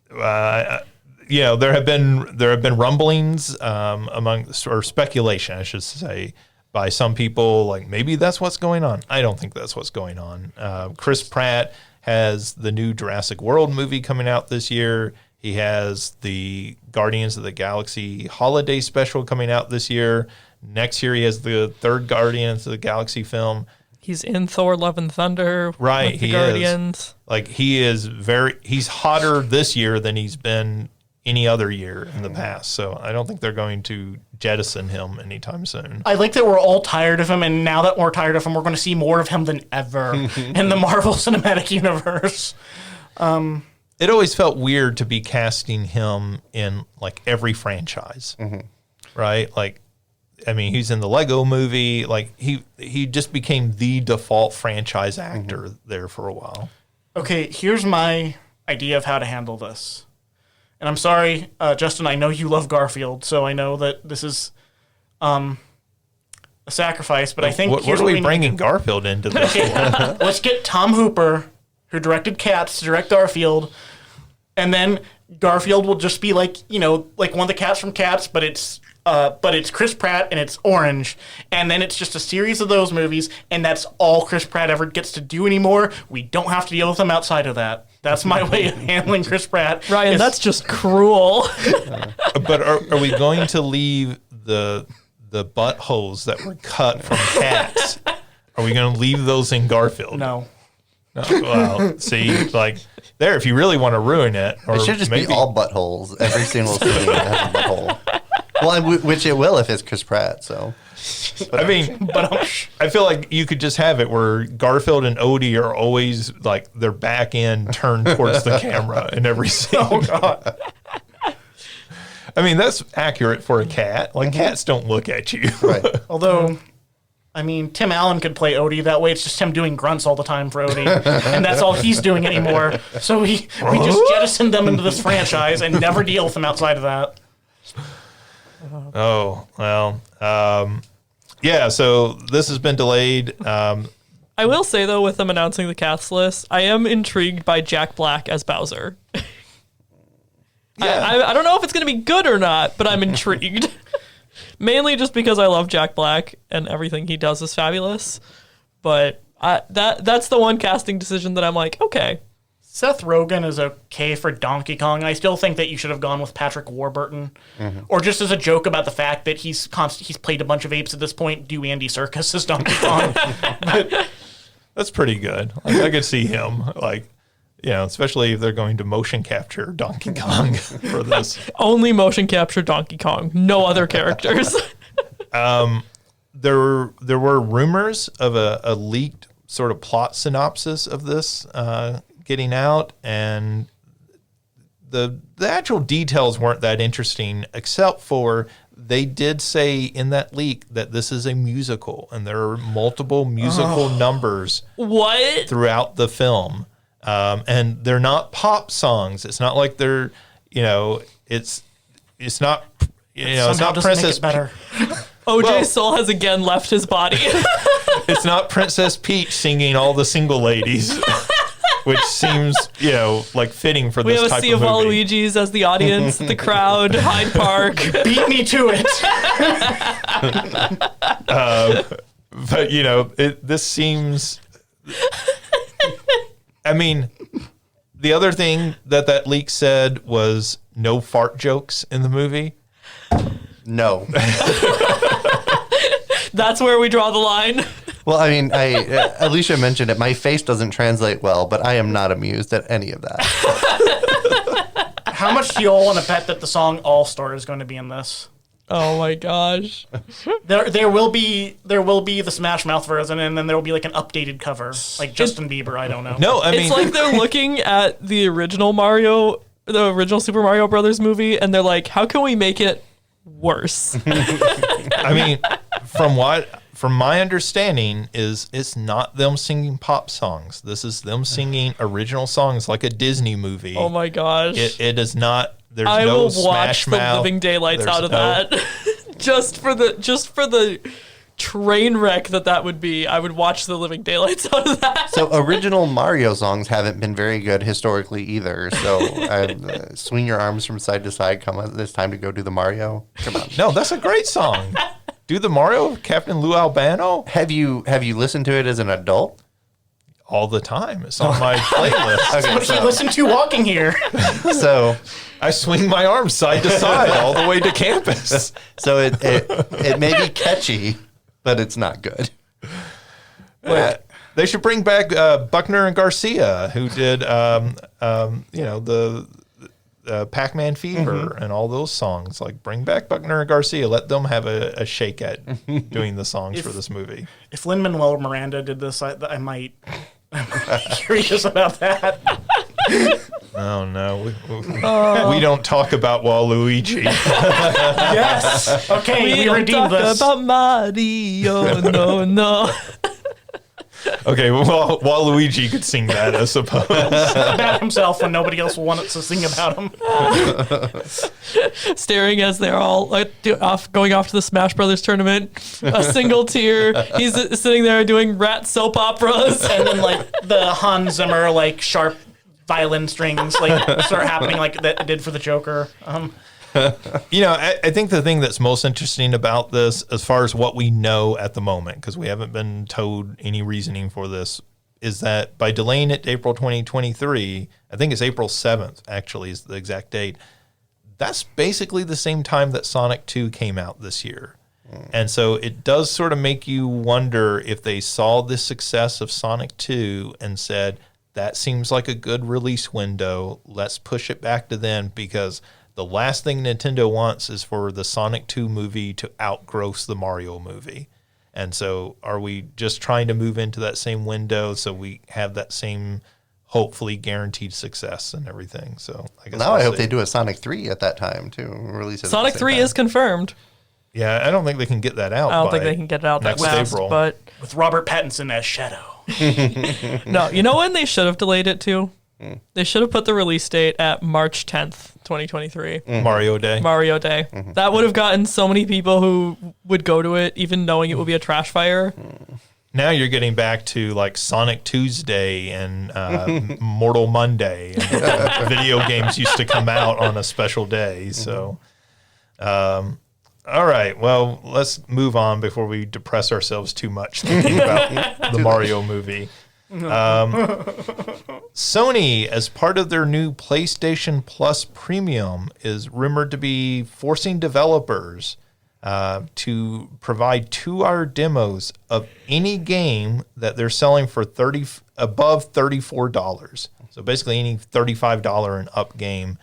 Speaker 1: There have been rumblings or speculation, I should say, by some people, maybe that's what's going on. I don't think that's what's going on. Chris Pratt has the new Jurassic World movie coming out this year. He has the Guardians of the Galaxy holiday special coming out this year. Next year he has the third Guardians of the Galaxy film.
Speaker 3: He's in Thor: Love and Thunder.
Speaker 1: Right,
Speaker 3: with the
Speaker 1: he
Speaker 3: Guardians.
Speaker 1: is. Like he's hotter this year than he's been any other year in the past. So I don't think they're going to jettison him anytime soon.
Speaker 2: I like that we're all tired of him, and now that we're tired of him, we're going to see more of him than ever in the Marvel Cinematic Universe.
Speaker 1: It always felt weird to be casting him in like every franchise, right? Like, I mean, he's in the Lego movie. Like he just became the default franchise actor there for a while. Okay,
Speaker 2: here's my idea of how to handle this. And I'm sorry, Justin, I know you love Garfield, so I know that this is a sacrifice, but I think...
Speaker 1: What are we bringing Garfield into this?
Speaker 2: Let's get Tom Hooper, who directed Cats, to direct Garfield, and then Garfield will just be like, you know, like one of the cats from Cats, but it's Chris Pratt and it's orange, and then it's just a series of those movies, and that's all Chris Pratt ever gets to do anymore. We don't have to deal with him outside of that. That's my way of handling Chris Pratt.
Speaker 3: Ryan, that's just cruel.
Speaker 1: But are we going to leave the buttholes that were cut from Cats? Are we going to leave those in Garfield?
Speaker 2: No.
Speaker 1: Well, see, like there, if you really want to ruin it, or
Speaker 4: it should just be all buttholes. Every single scene has a butthole. Well, which it will if it's Chris Pratt. So,
Speaker 1: I mean, I feel like you could just have it where Garfield and Odie are always like their back end turned towards the camera in every scene. Oh God. I mean, that's accurate for a cat. Like cats don't look at you.
Speaker 4: Right.
Speaker 2: Although, I mean, Tim Allen could play Odie that way. It's just him doing grunts all the time for Odie, and that's all he's doing anymore. So we just jettisoned them into this franchise and never deal with them outside of that.
Speaker 1: Oh, well, yeah, so this has been delayed.
Speaker 3: I will say, though, with them announcing the cast list, I am intrigued by Jack Black as Bowser.
Speaker 1: Yeah.
Speaker 3: I don't know if it's going to be good or not, but I'm intrigued. Mainly just because I love Jack Black and everything he does is fabulous. But that's the one casting decision that I'm like, okay.
Speaker 2: Seth Rogen is okay for Donkey Kong. I still think that you should have gone with Patrick Warburton, or just as a joke about the fact that he's played a bunch of apes at this point. Do Andy Serkis as Donkey Kong? But
Speaker 1: that's pretty good. Like, I could see him, like, you know, especially if they're going to motion capture Donkey Kong for this.
Speaker 3: Only motion capture Donkey Kong, no other characters.
Speaker 1: There were rumors of a leaked sort of plot synopsis of this getting out, and the actual details weren't that interesting, except for they did say in that leak that this is a musical, and there are multiple musical numbers throughout the film, and they're not pop songs. It's not like they're, you know, it's not, you know, it's not Princess.
Speaker 2: Better.
Speaker 3: OJ Soul has again left his body.
Speaker 1: It's not Princess Peach singing all the single ladies. Which seems, you know, like fitting for this type of movie.
Speaker 3: We have a sea of Waluigis as the audience, the crowd, Hyde Park.
Speaker 2: Beat me to it.
Speaker 1: But, you know, this seems... I mean, the other thing that leak said was no fart jokes in the movie.
Speaker 4: No.
Speaker 3: That's where we draw the line.
Speaker 4: Well, I mean, Alicia mentioned it. My face doesn't translate well, but I am not amused at any of that.
Speaker 2: How much do you all want to bet that the song All Star is going to be in this?
Speaker 3: Oh my gosh.
Speaker 2: There will be the Smash Mouth version, and then there will be like an updated cover, like Justin Bieber. I don't know.
Speaker 1: No, I mean,
Speaker 3: it's like they're looking at the original Super Mario Brothers movie, and they're like, how can we make it worse?
Speaker 1: I mean, from my understanding is it's not them singing pop songs. This is them singing original songs like a Disney movie.
Speaker 3: Oh my gosh.
Speaker 1: It is not. There's
Speaker 3: I
Speaker 1: no
Speaker 3: will
Speaker 1: Smash
Speaker 3: watch the
Speaker 1: Mouth.
Speaker 3: living daylights
Speaker 1: There's
Speaker 3: out of that. just for the train wreck that would be. I would watch the living daylights out of that.
Speaker 4: So original Mario songs haven't been very good historically either. So swing your arms from side to side. Come on, it's time to go do the Mario. Come on.
Speaker 1: No, that's a great song. Do the Mario, Captain Lou Albano.
Speaker 4: Have you listened to it as an adult?
Speaker 1: All the time. It's on my playlist.
Speaker 4: Okay,
Speaker 2: What did you listen to walking here?
Speaker 4: so
Speaker 1: I swing my arms side to side all the way to campus.
Speaker 4: so it may be catchy, but it's not good.
Speaker 1: They should bring back Buckner and Garcia, who did, the Pac-Man Fever and all those songs. Like, bring back Buckner and Garcia. Let them have a shake at doing the songs for this movie.
Speaker 2: If Lin-Manuel Miranda did this, I might. I'm curious about that.
Speaker 1: Oh no, we don't talk about Waluigi.
Speaker 2: Yes. Okay, we
Speaker 3: don't
Speaker 2: redeemed
Speaker 3: talk
Speaker 2: this.
Speaker 3: about Mario. No.
Speaker 1: Okay, well, Waluigi could sing that, I suppose.
Speaker 2: About himself when nobody else wanted to sing about him.
Speaker 3: Staring as they're all going off to the Smash Brothers tournament, a single tear. He's sitting there doing rat soap operas.
Speaker 2: And then like the Hans Zimmer like sharp violin strings like start happening like that did for the Joker.
Speaker 1: I think the thing that's most interesting about this, as far as what we know at the moment, because we haven't been told any reasoning for this, is that by delaying it to April 2023, I think it's April 7th, actually, is the exact date. That's basically the same time that Sonic 2 came out this year. And so it does sort of make you wonder if they saw the success of Sonic 2 and said, that seems like a good release window. Let's push it back to then, because the last thing Nintendo wants is for the Sonic 2 movie to outgross the Mario movie. And so are we just trying to move into that same window so we have that same hopefully guaranteed success and everything? So I guess
Speaker 4: I hope they do a Sonic 3 at that time too. Release it at
Speaker 3: Sonic
Speaker 4: the same
Speaker 3: 3
Speaker 4: time.
Speaker 3: is confirmed.
Speaker 1: Yeah, I don't think they can get that out.
Speaker 3: I don't think they can get it out that
Speaker 1: next
Speaker 3: fast.
Speaker 1: April.
Speaker 3: But
Speaker 2: With Robert Pattinson as Shadow.
Speaker 3: no, you know when they should have delayed it to? They should have put the release date at March 10th, 2023.
Speaker 1: Mario Day.
Speaker 3: Mario Day. That would have gotten so many people who would go to it, even knowing it would be a trash fire.
Speaker 1: Now you're getting back to like Sonic Tuesday and Mortal Monday. And video games used to come out on a special day. So, all right. Well, let's move on before we depress ourselves too much thinking about the Mario movie. Sony, as part of their new PlayStation Plus Premium, is rumored to be forcing developers to provide 2-hour demos of any game that they're selling for above $34. So basically, any $35 and up game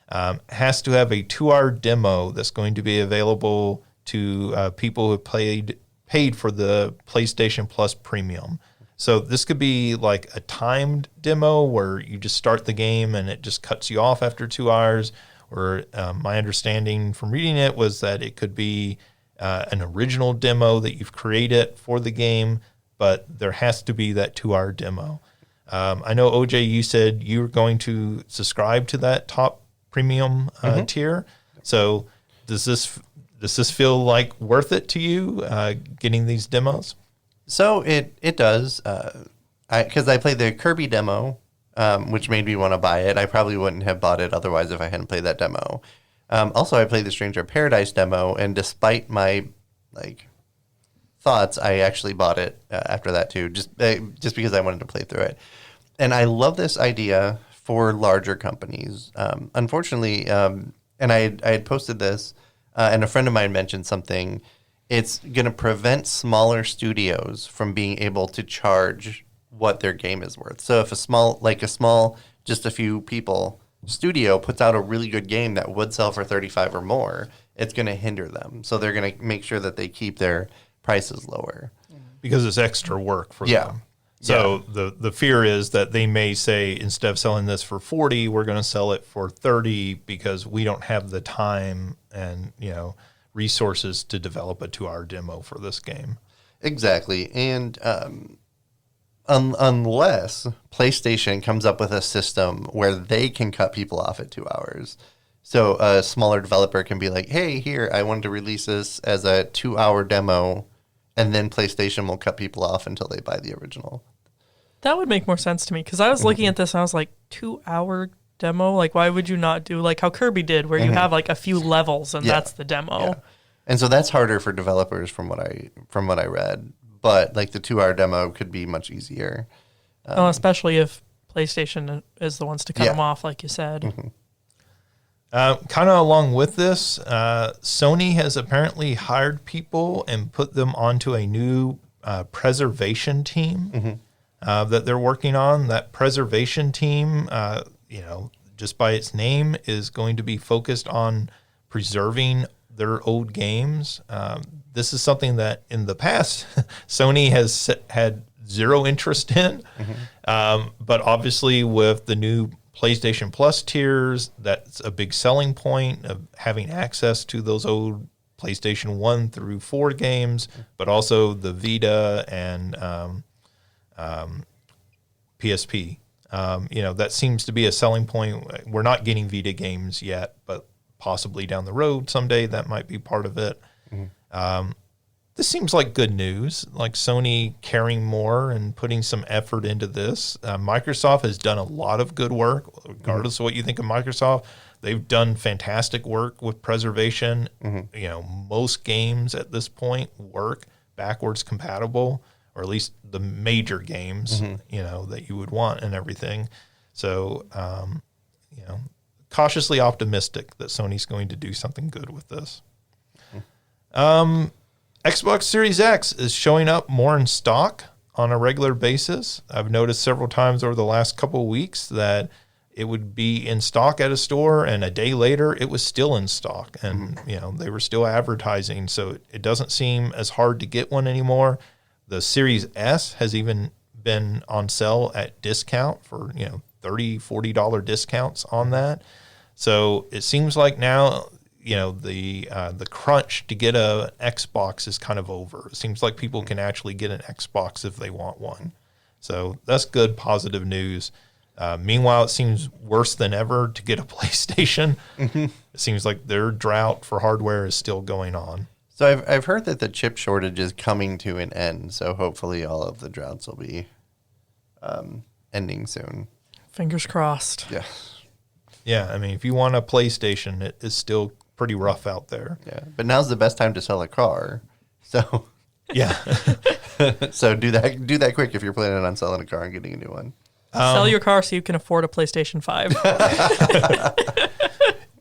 Speaker 1: has to have a 2-hour demo that's going to be available to people who paid for the PlayStation Plus Premium. So this could be like a timed demo where you just start the game and it just cuts you off after 2 hours. Or my understanding from reading it was that it could be an original demo that you've created for the game, but there has to be that 2-hour demo. I know, OJ, you said you were going to subscribe to that top premium tier. So does this feel like worth it to you, getting these demos?
Speaker 4: So it does, because I played the Kirby demo, which made me want to buy it. I probably wouldn't have bought it otherwise if I hadn't played that demo. Also, I played the Stranger of Paradise demo, and despite my thoughts, I actually bought it after that too, just because I wanted to play through it. And I love this idea for larger companies. Unfortunately, and I had posted this, and a friend of mine mentioned something. It's going to prevent smaller studios from being able to charge what their game is worth. So if a small, just a few people studio puts out a really good game that would sell for $35 or more, it's going to hinder them. So they're going to make sure that they keep their prices lower.
Speaker 1: Because it's extra work for them. So the fear is that they may say, instead of selling this for $40, we're going to sell it for $30 because we don't have the time and, resources to develop a 2-hour demo for this game.
Speaker 4: Exactly. And unless PlayStation comes up with a system where they can cut people off at 2 hours. So a smaller developer can be like, hey, here, I wanted to release this as a 2-hour demo, and then PlayStation will cut people off until they buy the original.
Speaker 3: That would make more sense to me, because I was looking at this and I was like, 2-hour demo? Like, why would you not do like how Kirby did, where you have like a few levels and that's the demo?
Speaker 4: Yeah. And so that's harder for developers from what I read. But like the 2-hour demo could be much easier.
Speaker 3: Especially if PlayStation is the ones to cut them off, like you said.
Speaker 4: Mm-hmm.
Speaker 1: Kind of along with this, Sony has apparently hired people and put them onto a new preservation team that they're working on. That preservation team, just by its name, is going to be focused on preserving their old games. This is something that in the past Sony has had zero interest in, but obviously with the new PlayStation Plus tiers, that's a big selling point of having access to those old PlayStation 1 through 4 games, but also the Vita and PSP. That seems to be a selling point. We're not getting Vita games yet, but possibly down the road someday that might be part of it. This seems like good news, like Sony caring more and putting some effort into this. Microsoft has done a lot of good work, regardless of what you think of Microsoft. They've done fantastic work with preservation. Most games at this point work backwards compatible, or at least the major games, that you would want and everything. So, cautiously optimistic that Sony's going to do something good with this. Xbox Series X is showing up more in stock on a regular basis. I've noticed several times over the last couple of weeks that it would be in stock at a store, and a day later it was still in stock, and they were still advertising. So it doesn't seem as hard to get one anymore. The Series S has even been on sale at discount for $30, $40 discounts on that. So it seems like now the crunch to get a Xbox is kind of over. It seems like people can actually get an Xbox if they want one. So that's good, positive news. Meanwhile, it seems worse than ever to get a PlayStation. It seems like their drought for hardware is still going on.
Speaker 4: So I've heard that the chip shortage is coming to an end. So hopefully all of the droughts will be ending soon.
Speaker 3: Fingers crossed.
Speaker 4: Yeah.
Speaker 1: Yeah, I mean, if you want a PlayStation, it is still pretty rough out there.
Speaker 4: Yeah, but now's the best time to sell a car. So
Speaker 1: yeah.
Speaker 4: So do that quick if you're planning on selling a car and getting a new one.
Speaker 3: Sell your car so you can afford a PlayStation 5.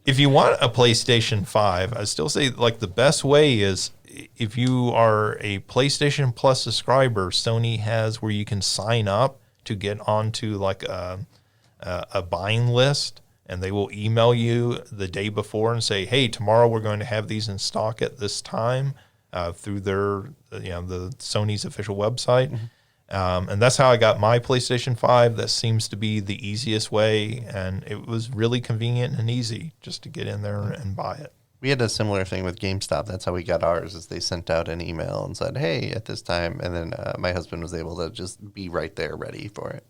Speaker 1: If you want a PlayStation 5, I still say the best way is if you are a PlayStation Plus subscriber, Sony has where you can sign up to get onto a buying list, and they will email you the day before and say, hey, tomorrow we're going to have these in stock at this time through their, the Sony's official website. And that's how I got my PlayStation 5. That seems to be the easiest way, and it was really convenient and easy just to get in there and buy it.
Speaker 4: We had a similar thing with GameStop. That's how we got ours, is they sent out an email and said, hey, at this time. And then my husband was able to just be right there ready for it.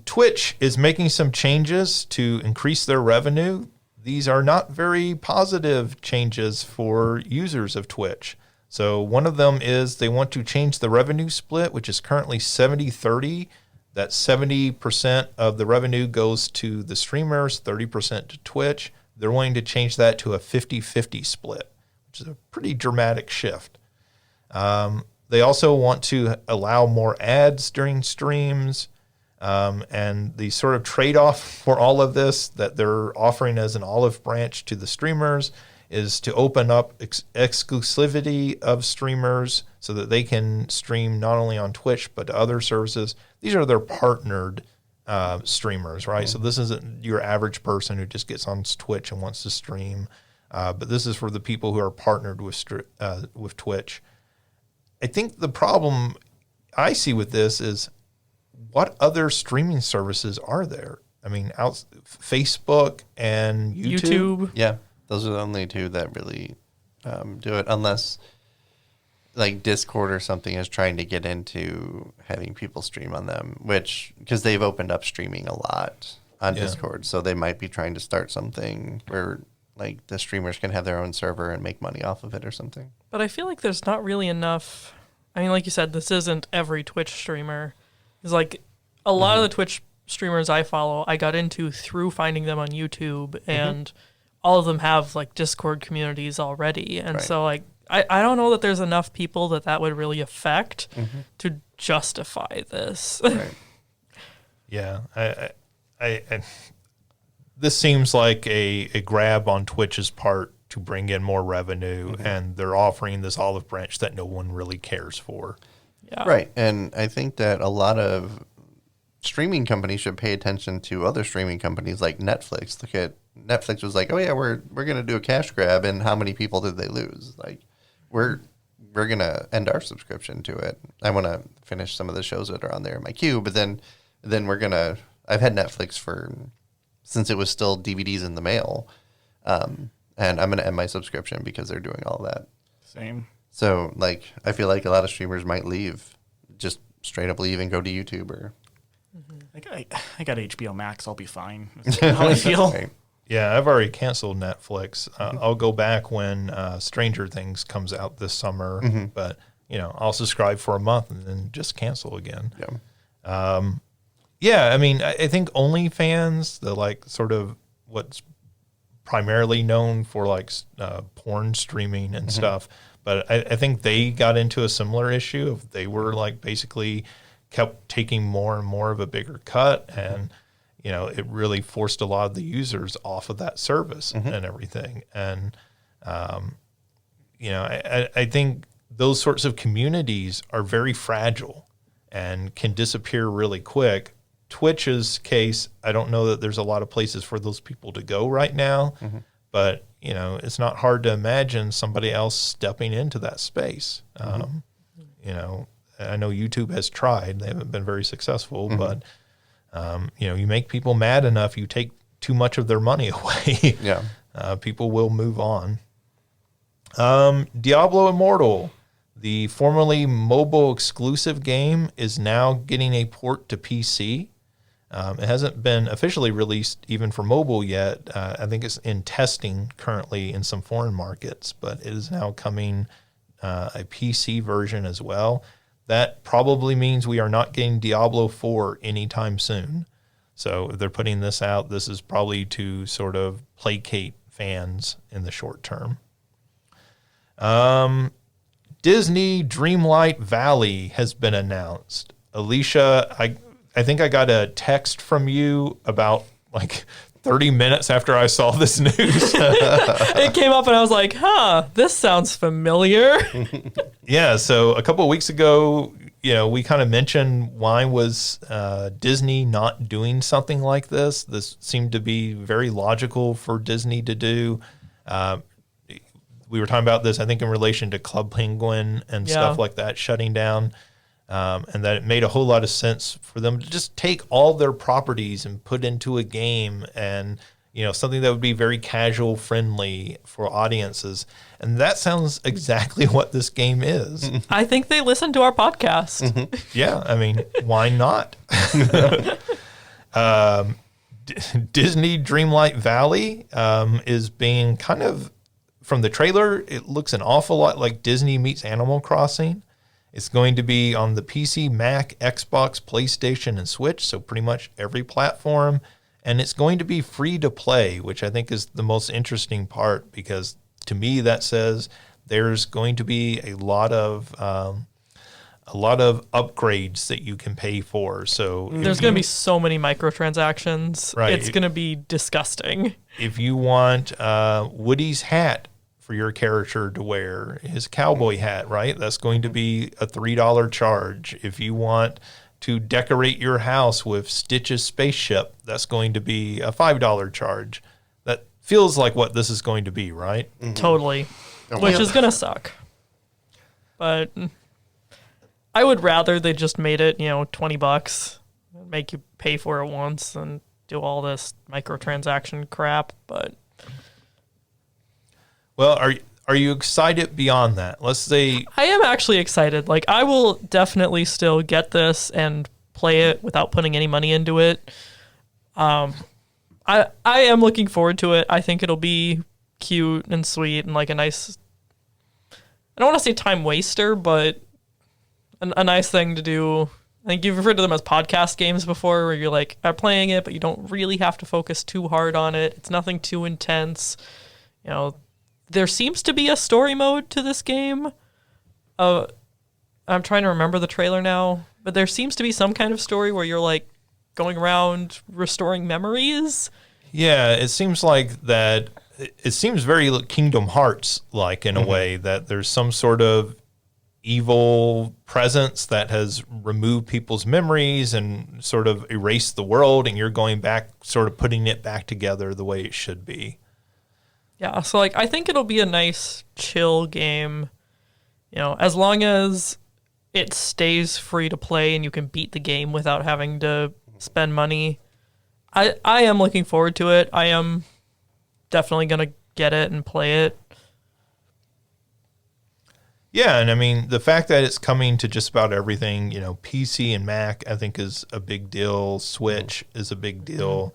Speaker 1: Twitch is making some changes to increase their revenue. These are not very positive changes for users of Twitch. So one of them is they want to change the revenue split, which is currently 70-30. That 70% of the revenue goes to the streamers, 30% to Twitch. They're wanting to change that to a 50-50 split, which is a pretty dramatic shift. They also want to allow more ads during streams. And the sort of trade-off for all of this that they're offering as an olive branch to the streamers is to open up exclusivity of streamers so that they can stream not only on Twitch but to other services. These are their partnered streamers, right? So this isn't your average person who just gets on Twitch and wants to stream, but this is for the people who are partnered with Twitch. I think the problem I see with this is, what other streaming services are there? I mean, Facebook and YouTube.
Speaker 4: Yeah, those are the only two that really do it, unless like Discord or something is trying to get into having people stream on them, because they've opened up streaming a lot on Discord, so they might be trying to start something where like the streamers can have their own server and make money off of it or something.
Speaker 3: But I feel like there's not really enough. I mean, like you said, this isn't every Twitch streamer. It's like a lot of the Twitch streamers I follow, I got into through finding them on YouTube, and all of them have like Discord communities already. And so like I don't know that there's enough people that would really affect to justify this.
Speaker 4: Right.
Speaker 1: Yeah, I this seems like a grab on Twitch's part to bring in more revenue, and they're offering this olive branch that no one really cares for.
Speaker 3: Yeah.
Speaker 4: Right. And I think that a lot of streaming companies should pay attention to other streaming companies like Netflix. Look at Netflix was like, oh yeah, we're going to do a cash grab, and how many people did they lose? Like, we're going to end our subscription to it. I want to finish some of the shows that are on there in my queue, but then we're going to, I've had Netflix since it was still DVDs in the mail. And I'm going to end my subscription because they're doing all that.
Speaker 2: Same. So,
Speaker 4: like, I feel like a lot of streamers might leave, just straight up leave and go to YouTube or.
Speaker 2: Like, I got HBO Max. I'll be fine. That's how I feel.
Speaker 4: Right.
Speaker 1: Yeah, I've already canceled Netflix. I'll go back when Stranger Things comes out this summer, but I'll subscribe for a month and then just cancel again.
Speaker 4: Yeah.
Speaker 1: Yeah, I mean, I think OnlyFans, the like sort of what's primarily known for like porn streaming and stuff, but I think they got into a similar issue of they were like basically kept taking more and more of a bigger cut, and it really forced a lot of the users off of that service and everything. And I think those sorts of communities are very fragile and can disappear really quick. Twitch's case, I don't know that there's a lot of places for those people to go right now, but it's not hard to imagine somebody else stepping into that space. I know YouTube has tried; they haven't been very successful, but you make people mad enough, you take too much of their money away.
Speaker 4: Yeah,
Speaker 1: people will move on. Diablo Immortal, the formerly mobile exclusive game, is now getting a port to PC. It hasn't been officially released even for mobile yet. I think it's in testing currently in some foreign markets, but it is now coming a PC version as well. That probably means we are not getting Diablo 4 anytime soon. So if they're putting this out, this is probably to sort of placate fans in the short term. Disney Dreamlight Valley has been announced. Alicia, I think I got a text from you about like 30 minutes after I saw this news.
Speaker 3: It came up and I was like, this sounds familiar.
Speaker 1: Yeah, so a couple of weeks ago, we kind of mentioned why was Disney not doing something like this. This seemed to be very logical for Disney to do. We were talking about this, I think, in relation to Club Penguin and stuff like that shutting down. And that it made a whole lot of sense for them to just take all their properties and put into a game, and something that would be very casual friendly for audiences. And that sounds exactly what this game is.
Speaker 3: I think they listen to our podcast.
Speaker 1: Yeah, I mean, why not? Disney Dreamlight Valley is being kind of, from the trailer, it looks an awful lot like Disney meets Animal Crossing. It's going to be on the PC, Mac, Xbox, PlayStation, and Switch, so pretty much every platform. And it's going to be free to play, which I think is the most interesting part, because to me that says there's going to be a lot of upgrades that you can pay for. So
Speaker 3: there's going to be so many microtransactions.
Speaker 1: Right.
Speaker 3: It's going to be disgusting.
Speaker 1: If you want Woody's hat for your character to wear, his cowboy hat, right? That's going to be a $3 charge. If you want to decorate your house with Stitch's spaceship, that's going to be a $5 charge. That feels like what this is going to be, right?
Speaker 3: Totally. Which is going to suck. But I would rather they just made it, $20, make you pay for it once and do all this microtransaction crap, but
Speaker 1: well, are you excited beyond that? Let's say
Speaker 3: I am actually excited. Like, I will definitely still get this and play it without putting any money into it. I am looking forward to it. I think it'll be cute and sweet and like a nice, I don't want to say time waster, but a nice thing to do. I think you've referred to them as podcast games before, where you're like are playing it, but you don't really have to focus too hard on it. It's nothing too intense. there seems to be a story mode to this game. I'm trying to remember the trailer now, but there seems to be some kind of story where you're like going around restoring memories.
Speaker 1: Yeah, it seems like that. It seems very Kingdom Hearts like in a way that there's some sort of evil presence that has removed people's memories and sort of erased the world, and you're going back, sort of putting it back together the way it should be.
Speaker 3: Yeah, so like I think it'll be a nice chill game, as long as it stays free to play and you can beat the game without having to spend money. I am looking forward to it. I am definitely going to get it and play it.
Speaker 1: Yeah, and I mean, the fact that it's coming to just about everything, PC and Mac, I think is a big deal. Switch is a big deal.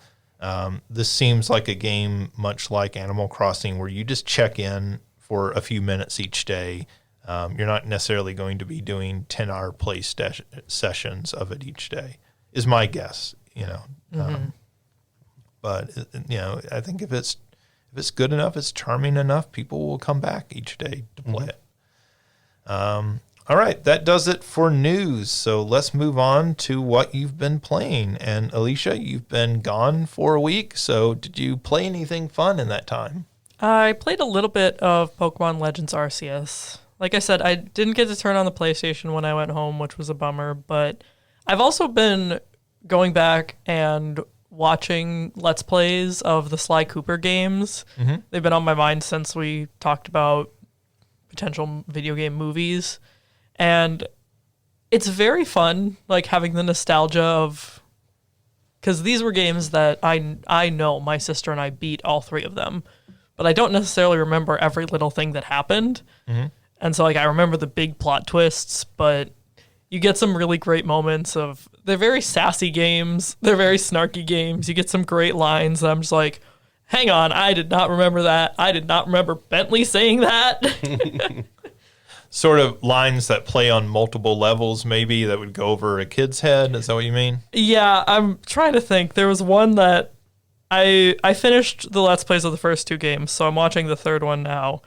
Speaker 1: This seems like a game much like Animal Crossing where you just check in for a few minutes each day. You're not necessarily going to be doing 10-hour play sessions of it each day, is my guess, But, I think if it's good enough, it's charming enough, people will come back each day to play it. All right, that does it for news. So let's move on to what you've been playing. And Alicia, you've been gone for a week. So did you play anything fun in that time?
Speaker 3: I played a little bit of Pokemon Legends Arceus. Like I said, I didn't get to turn on the PlayStation when I went home, which was a bummer. But I've also been going back and watching Let's Plays of the Sly Cooper games. They've been on my mind since we talked about potential video game movies, and it's very fun, like having the nostalgia of, because these were games that I know my sister and I beat all three of them, but I don't necessarily remember every little thing that happened. And so like I remember the big plot twists, but you get some really great moments of, they're very sassy games, they're very snarky games, you get some great lines that I'm just like, hang on, I did not remember that. I did not remember Bentley saying that.
Speaker 1: Sort of lines that play on multiple levels, maybe, that would go over a kid's head. Is that what you mean?
Speaker 3: Yeah, I'm trying to think. There was one that I finished the Let's Plays of the first two games, so I'm watching the third one now.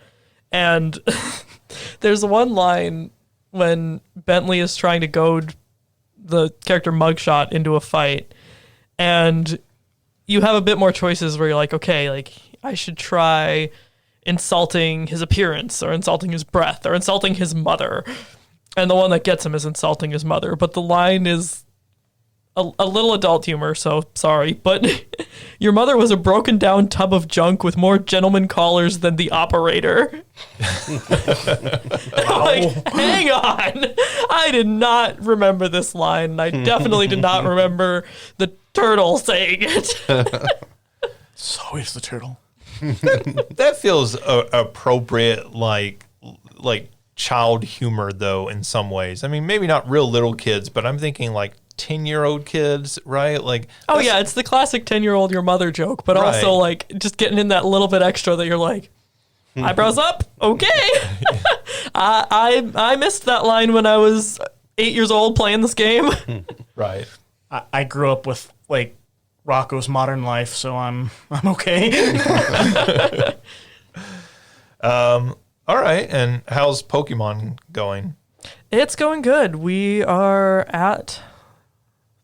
Speaker 3: And there's one line when Bentley is trying to goad the character Mugshot into a fight, and you have a bit more choices where you're like, okay, like I should try insulting his appearance or insulting his breath or insulting his mother. And the one that gets him is insulting his mother. But the line is a little adult humor, so sorry. But your mother was a broken down tub of junk with more gentleman callers than the operator. I'm like, hang on. I did not remember this line. I definitely did not remember the turtle saying it.
Speaker 2: So is the turtle.
Speaker 1: That feels appropriate, like child humor, though, in some ways. I mean, maybe not real little kids, but I'm thinking like 10-year-old kids, right? Like,
Speaker 3: oh yeah, it's the classic 10-year-old your mother joke, but also like just getting in that little bit extra that you're like, eyebrows up, okay. I missed that line when I was 8 years old playing this game.
Speaker 1: Right.
Speaker 2: I grew up with like Rocco's Modern Life, so I'm okay.
Speaker 1: All right. And how's Pokemon going?
Speaker 3: It's going good. We are at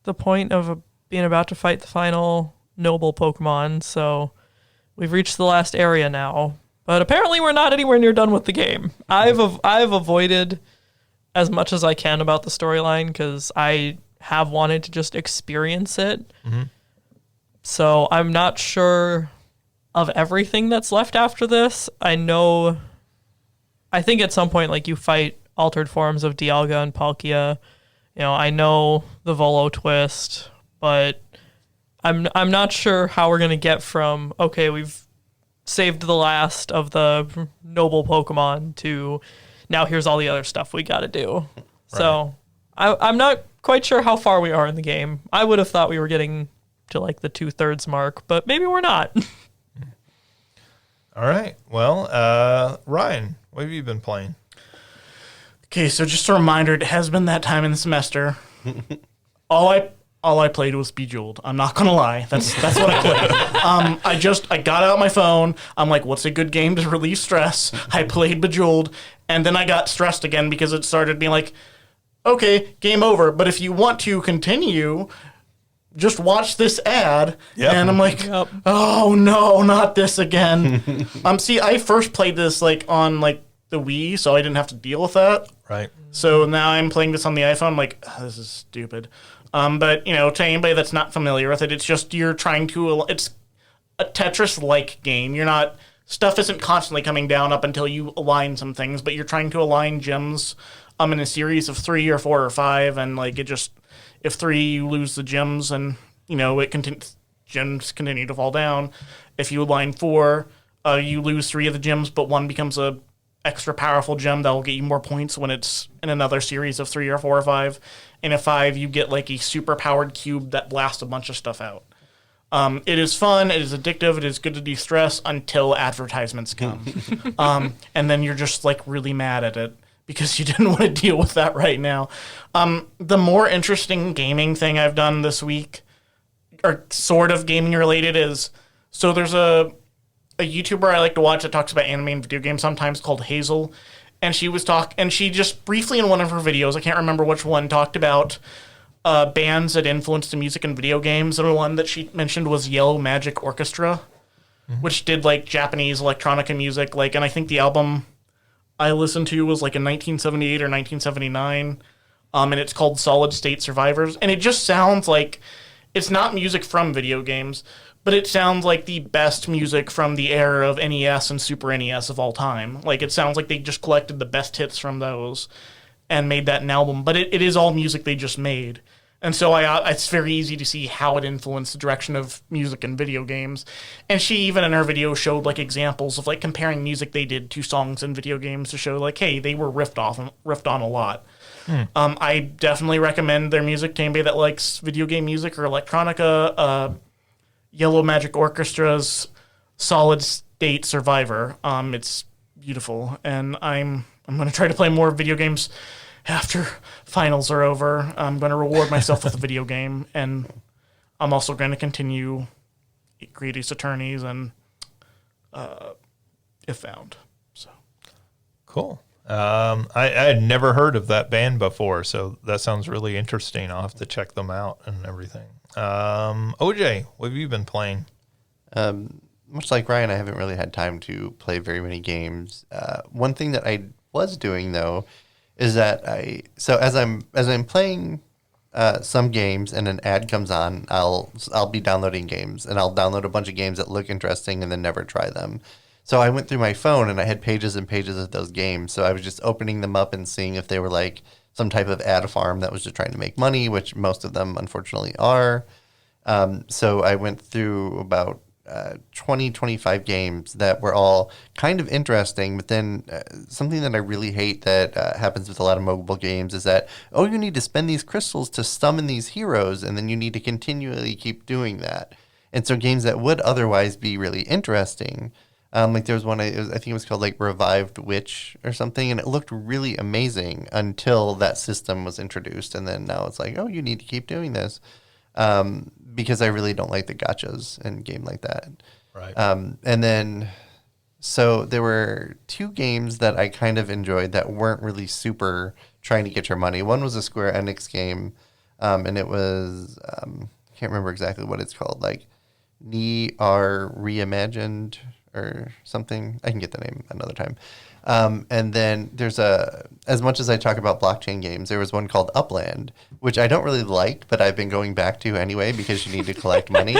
Speaker 3: the point of being about to fight the final noble Pokemon, so we've reached the last area now. But apparently we're not anywhere near done with the game. I've avoided as much as I can about the storyline because I have wanted to just experience it. So I'm not sure of everything that's left after this. I think at some point, like, you fight altered forms of Dialga and Palkia. I know the Volo twist, but I'm not sure how we're gonna get from, okay, we've saved the last of the noble Pokemon to now here's all the other stuff we got to do. Right. So I'm not quite sure how far we are in the game. I would have thought we were getting to like the 2/3 mark, but maybe we're not.
Speaker 1: All right. Well, Ryan, what have you been playing?
Speaker 2: Okay, so just a reminder, it has been that time in the semester. All all I played was Bejeweled. I'm not gonna lie. That's what I played. I got out my phone. I'm like, what's a good game to relieve stress? I played Bejeweled, and then I got stressed again because it started being like, okay, game over. But if you want to continue, just watch this ad.
Speaker 1: Yep.
Speaker 2: And I'm like, oh no, not this again. See, I first played this like on like the Wii, so I didn't have to deal with that.
Speaker 1: Right.
Speaker 2: So now I'm playing this on the iPhone. I'm like, this is stupid. But to anybody that's not familiar with it, it's just you're trying to. It's a Tetris-like game. Stuff isn't constantly coming down up until you align some things, but you're trying to align gems in a series of 3 or 4 or 5, and like it just if 3 you lose the gems, and gems continue to fall down. If you align 4, you lose 3 of the gems, but 1 becomes a extra powerful gem that will get you more points when it's in another series of 3 or 4 or 5. And at 5, you get like a super powered cube that blasts a bunch of stuff out. It is fun. It is addictive. It is good to de-stress until advertisements come. And then you're just like really mad at it because you didn't want to deal with that right now. The more interesting gaming thing I've done this week, or sort of gaming related, is so there's a YouTuber I like to watch that talks about anime and video games sometimes called Hazel. And she just briefly in one of her videos, I can't remember which one, talked about bands that influenced the music in video games. And the one that she mentioned was Yellow Magic Orchestra, which did like Japanese electronica music. And I think the album I listened to was like in 1978 or 1979. And it's called Solid State Survivors. And it just sounds like it's not music from video games, but it sounds like the best music from the era of NES and Super NES of all time. Like, it sounds like they just collected the best hits from those and made that an album. But it is all music they just made. And so it's very easy to see how it influenced the direction of music in video games. And she even in her video showed like examples of like comparing music they did to songs in video games to show like, hey, they were riffed on a lot. I definitely recommend their music to anybody that likes video game music or electronica. Yellow Magic Orchestra's Solid State Survivor. It's beautiful, and I'm going to try to play more video games after finals are over. I'm going to reward myself with a video game, and I'm also going to continue Great Ace Attorneys and If Found. So
Speaker 1: cool. I had never heard of that band before, so that sounds really interesting. I'll have to check them out and everything. OJ, what have you been playing?
Speaker 4: Much like Ryan, I haven't really had time to play very many games. One thing that I was doing though is that as I'm playing some games and an ad comes on, I'll be downloading games, and I'll download a bunch of games that look interesting and then never try them. So I went through my phone and I had pages and pages of those games. So I was just opening them up and seeing if they were like some type of ad farm that was just trying to make money, which most of them unfortunately are. So I went through about 20, 25 games that were all kind of interesting. But then something that I really hate that happens with a lot of mobile games is that, you need to spend these crystals to summon these heroes, and then you need to continually keep doing that. And so games that would otherwise be really interesting, like there was one, I think it was called like Revived Witch or something, and it looked really amazing until that system was introduced, and then now it's like, you need to keep doing this, because I really don't like the gachas in a game like that.
Speaker 1: Right.
Speaker 4: And then, so there were 2 games that I kind of enjoyed that weren't really super trying to get your money. One was a Square Enix game, and it was, I can't remember exactly what it's called, like Ni Are Reimagined or something. I can get the name another time. And then there's as much as I talk about blockchain games, there was one called Upland, which I don't really like, but I've been going back to anyway because you need to collect money.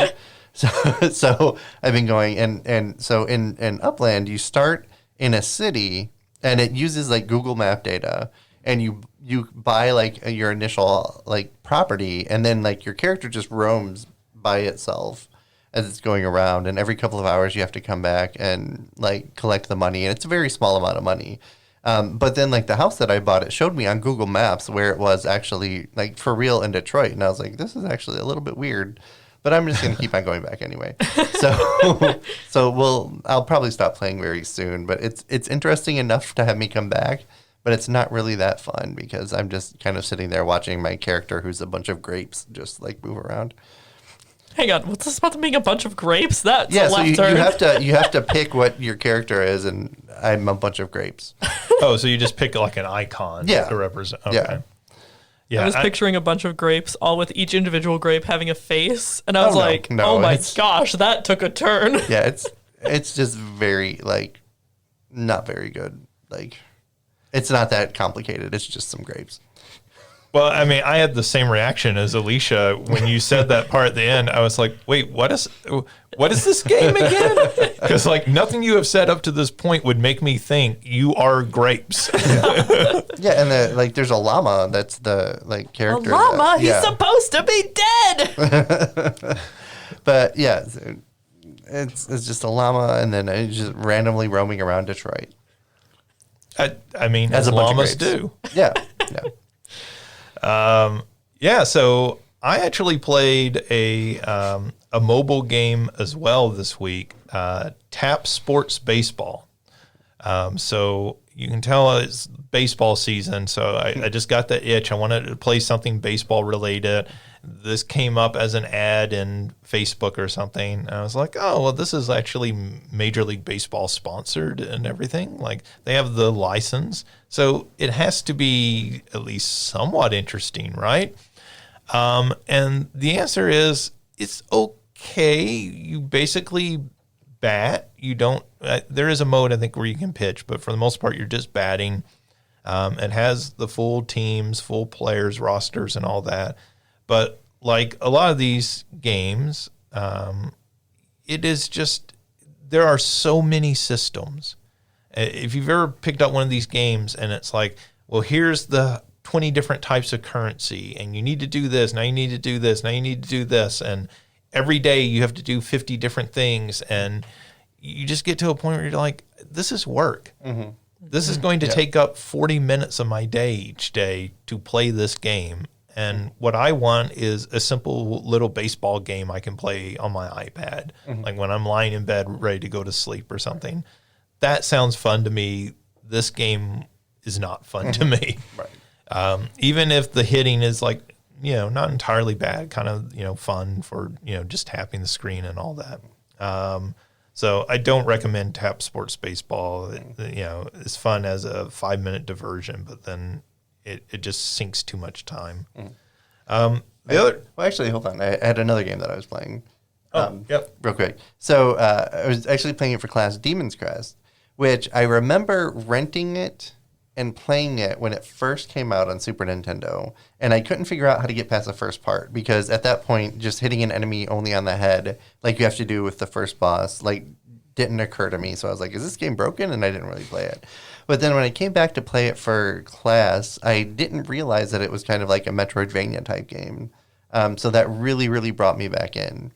Speaker 4: So I've been going, and so in Upland, you start in a city, and it uses like Google Map data, and you buy like your initial like property, and then like your character just roams by itself as it's going around, and every couple of hours you have to come back and like collect the money, and it's a very small amount of money. But then like the house that I bought, it showed me on Google Maps where it was actually like for real in Detroit, and I was like, this is actually a little bit weird, but I'm just gonna keep on going back anyway. So I'll probably stop playing very soon, but it's interesting enough to have me come back. but it's not really that fun because I'm just kind of sitting there watching my character, who's a bunch of grapes, just like move around.
Speaker 3: Hang on, what's this about them being a bunch of grapes? That's
Speaker 4: Yeah,
Speaker 3: a
Speaker 4: so
Speaker 3: left
Speaker 4: you
Speaker 3: turn.
Speaker 4: have to pick what your character is, and I'm a bunch of grapes.
Speaker 1: Oh, so you just pick like an icon
Speaker 4: Yeah.
Speaker 1: to represent. Okay.
Speaker 4: Yeah.
Speaker 1: Yeah.
Speaker 3: I was picturing a bunch of grapes, all with each individual grape having a face, and I was
Speaker 4: no.
Speaker 3: like,
Speaker 4: No,
Speaker 3: "Oh my
Speaker 4: it's-
Speaker 3: gosh, that took a turn."
Speaker 4: Yeah, it's just very like not very good. Like it's not that complicated. It's just some grapes.
Speaker 1: Well, I mean, I had the same reaction as Alicia when you said that part at the end. I was like, "Wait, what is this game again?" Because like nothing you have said up to this point would make me think you are grapes.
Speaker 4: Yeah, and there's a llama that's the like
Speaker 3: A
Speaker 4: character.
Speaker 3: llama, he's
Speaker 4: yeah.
Speaker 3: supposed to be dead.
Speaker 4: But yeah, it's just a llama, and then it's just randomly roaming around Detroit.
Speaker 1: I mean,
Speaker 4: As
Speaker 1: as
Speaker 4: a bunch of
Speaker 1: llamas
Speaker 4: grapes.
Speaker 1: do.
Speaker 4: Yeah, yeah.
Speaker 1: Yeah, so I actually played a mobile game as well this week, Tap Sports Baseball. So you can tell it's baseball season, so I just got the itch. I wanted to play something baseball related. This came up as an ad in Facebook or something. And I was like, oh, well, this is actually Major League Baseball sponsored and everything. Like they have the license. So it has to be at least somewhat interesting, right? And the answer is it's okay. You basically bat. You don't, there is a mode, I think, where you can pitch, but for the most part, you're just batting. It has the full teams, full players, rosters, and all that. But like a lot of these games, it is just, there are so many systems. If you've ever picked up one of these games and it's like, well, here's the 20 different types of currency and you need to do this, now you need to do this, now you need to do this. And every day you have to do 50 different things. And you just get to a point where you're like, this is work. Mm-hmm. This is going to take up 40 minutes of my day each day to play this game. And what I want is a simple little baseball game I can play on my iPad, like when I'm lying in bed ready to go to sleep or something. That sounds fun to me. This game is not fun to me.
Speaker 4: Right.
Speaker 1: Even if the hitting is like, not entirely bad, kind of, fun for, just tapping the screen and all that. So I don't recommend Tap Sports Baseball. It's fun as a 5-minute diversion, but then it just sinks too much time.
Speaker 4: Actually, hold on. I had another game that I was playing.
Speaker 1: Yep.
Speaker 4: Real quick. So I was actually playing it for class, Demon's Crest, which I remember renting it and playing it when it first came out on Super Nintendo. And I couldn't figure out how to get past the first part because at that point, just hitting an enemy only on the head, like you have to do with the first boss, didn't occur to me. So I was like, is this game broken? And I didn't really play it. But then when I came back to play it for class, I didn't realize that it was kind of like a Metroidvania type game. So that really, really brought me back in.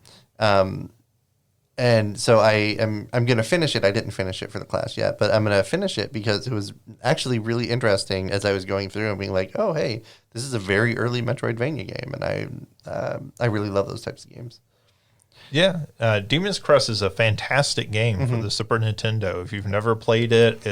Speaker 4: And so I'm going to finish it. I didn't finish it for the class yet, but I'm going to finish it because it was actually really interesting as I was going through and being like, oh, hey, this is a very early Metroidvania game. And I really love those types of games.
Speaker 1: Yeah, Demon's Crest is a fantastic game for the Super Nintendo. If you've never played it,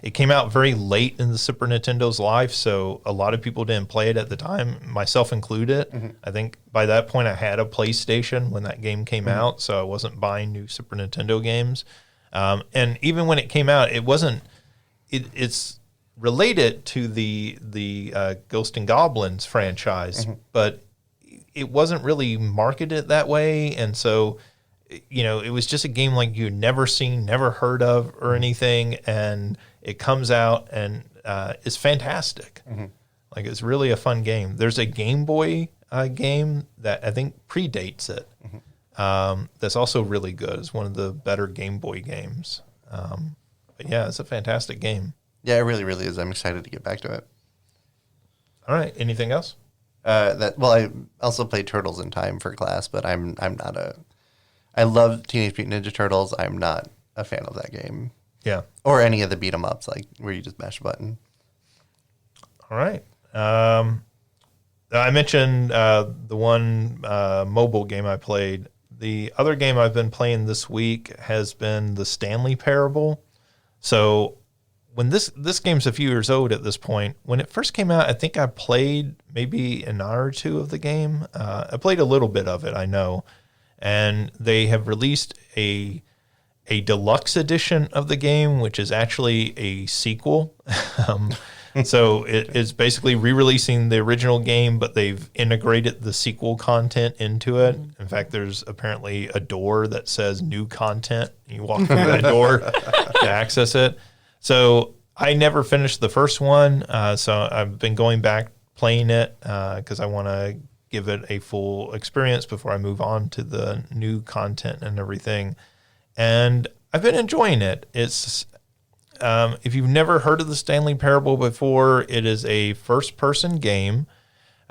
Speaker 1: it came out very late in the Super Nintendo's life, so a lot of people didn't play it at the time, myself included. I think by that point I had a PlayStation when that game came out, so I wasn't buying new Super Nintendo games. And even when it came out, it wasn't. It's related to the Ghost and Goblins franchise, but it wasn't really marketed that way. And so, it was just a game like you'd never seen, never heard of or anything. And it comes out and it's fantastic. Like it's really a fun game. There's a Game Boy game that I think predates it. That's also really good. It's one of the better Game Boy games. But yeah, it's a fantastic game.
Speaker 4: Yeah, it really, really is. I'm excited to get back to it.
Speaker 1: All right. Anything else?
Speaker 4: I also played Turtles in Time for class, but I'm not I love Teenage Mutant Ninja Turtles. I'm not a fan of that game.
Speaker 1: Yeah.
Speaker 4: Or any of the beat 'em ups, like where you just mash a button.
Speaker 1: All right. I mentioned the one mobile game I played. The other game I've been playing this week has been the Stanley Parable. So when this game's a few years old at this point. When it first came out, I think I played maybe an hour or two of the game. I played a little bit of it, I know. And they have released a deluxe edition of the game, which is actually a sequel. So it is basically re-releasing the original game, but they've integrated the sequel content into it. In fact, there's apparently a door that says new content. You walk through that door to access it. So I never finished the first one. So I've been going back playing it because I want to give it a full experience before I move on to the new content and everything. And I've been enjoying it. It's if you've never heard of the Stanley Parable before, it is a first-person game.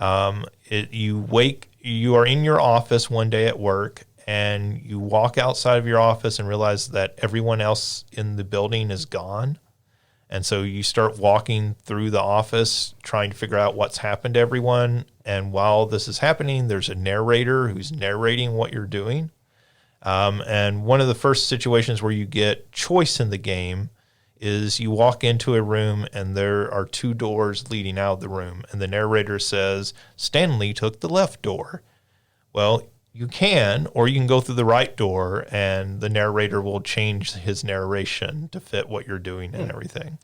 Speaker 1: You are in your office one day at work, and you walk outside of your office and realize that everyone else in the building is gone. And so you start walking through the office trying to figure out what's happened to everyone. And while this is happening, there's a narrator who's narrating what you're doing. And one of the first situations where you get choice in the game is you walk into a room and there are two doors leading out of the room. And the narrator says, Stanley took the left door. Well, you can, or you can go through the right door and the narrator will change his narration to fit what you're doing and everything.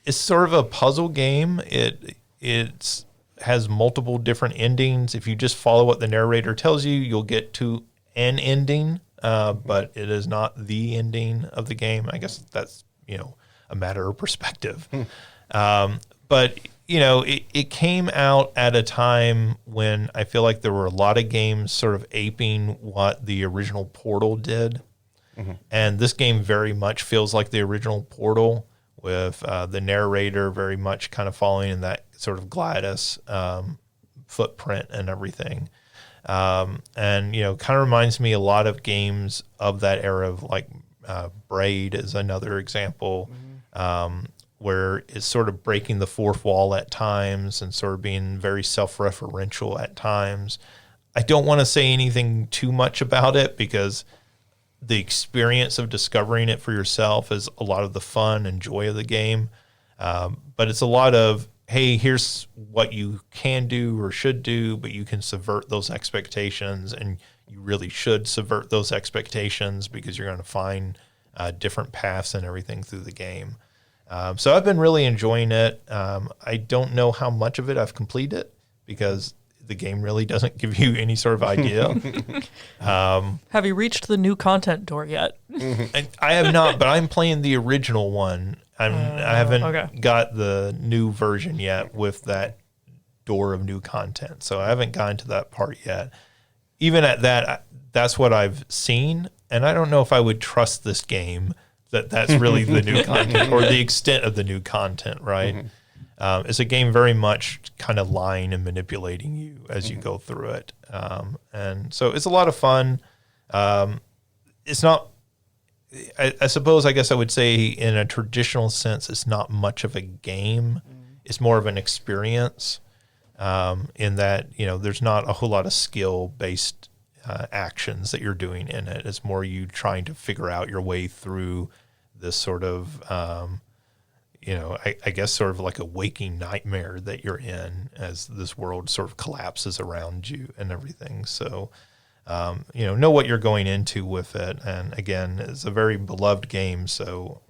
Speaker 1: It's sort of a puzzle game. It has multiple different endings. If you just follow what the narrator tells you, you'll get to an ending. But it is not the ending of the game. I guess that's, a matter of perspective. But, it came out at a time when I feel like there were a lot of games sort of aping what the original Portal did. Mm-hmm. And this game very much feels like the original Portal with the narrator very much kind of following in that sort of GLaDOS footprint and everything. And, kind of reminds me a lot of games of that era of like Braid is another example, where it's sort of breaking the fourth wall at times and sort of being very self-referential at times. I don't want to say anything too much about it because the experience of discovering it for yourself is a lot of the fun and joy of the game. But it's a lot of, hey, here's what you can do or should do, but you can subvert those expectations, and you really should subvert those expectations because you're going to find different paths and everything through the game. So I've been really enjoying it. I don't know how much of it I've completed because the game really doesn't give you any sort of idea.
Speaker 3: Have you reached the new content door yet?
Speaker 1: I have not, but I'm playing the original one. I haven't got the new version yet with that door of new content. So I haven't gotten to that part yet. Even at that, that's what I've seen. And I don't know if I would trust this game that's really the new content or the extent of the new content, right? Mm-hmm. It's a game very much kind of lying and manipulating you as you go through it. And so it's a lot of fun. It's not, I suppose, I guess I would say in a traditional sense, it's not much of a game. It's more of an experience in that, there's not a whole lot of skill-based actions that you're doing in it. It's more you trying to figure out your way through this sort of, I guess sort of like a waking nightmare that you're in as this world sort of collapses around you and everything. So, know what you're going into with it. And again, it's a very beloved game. So,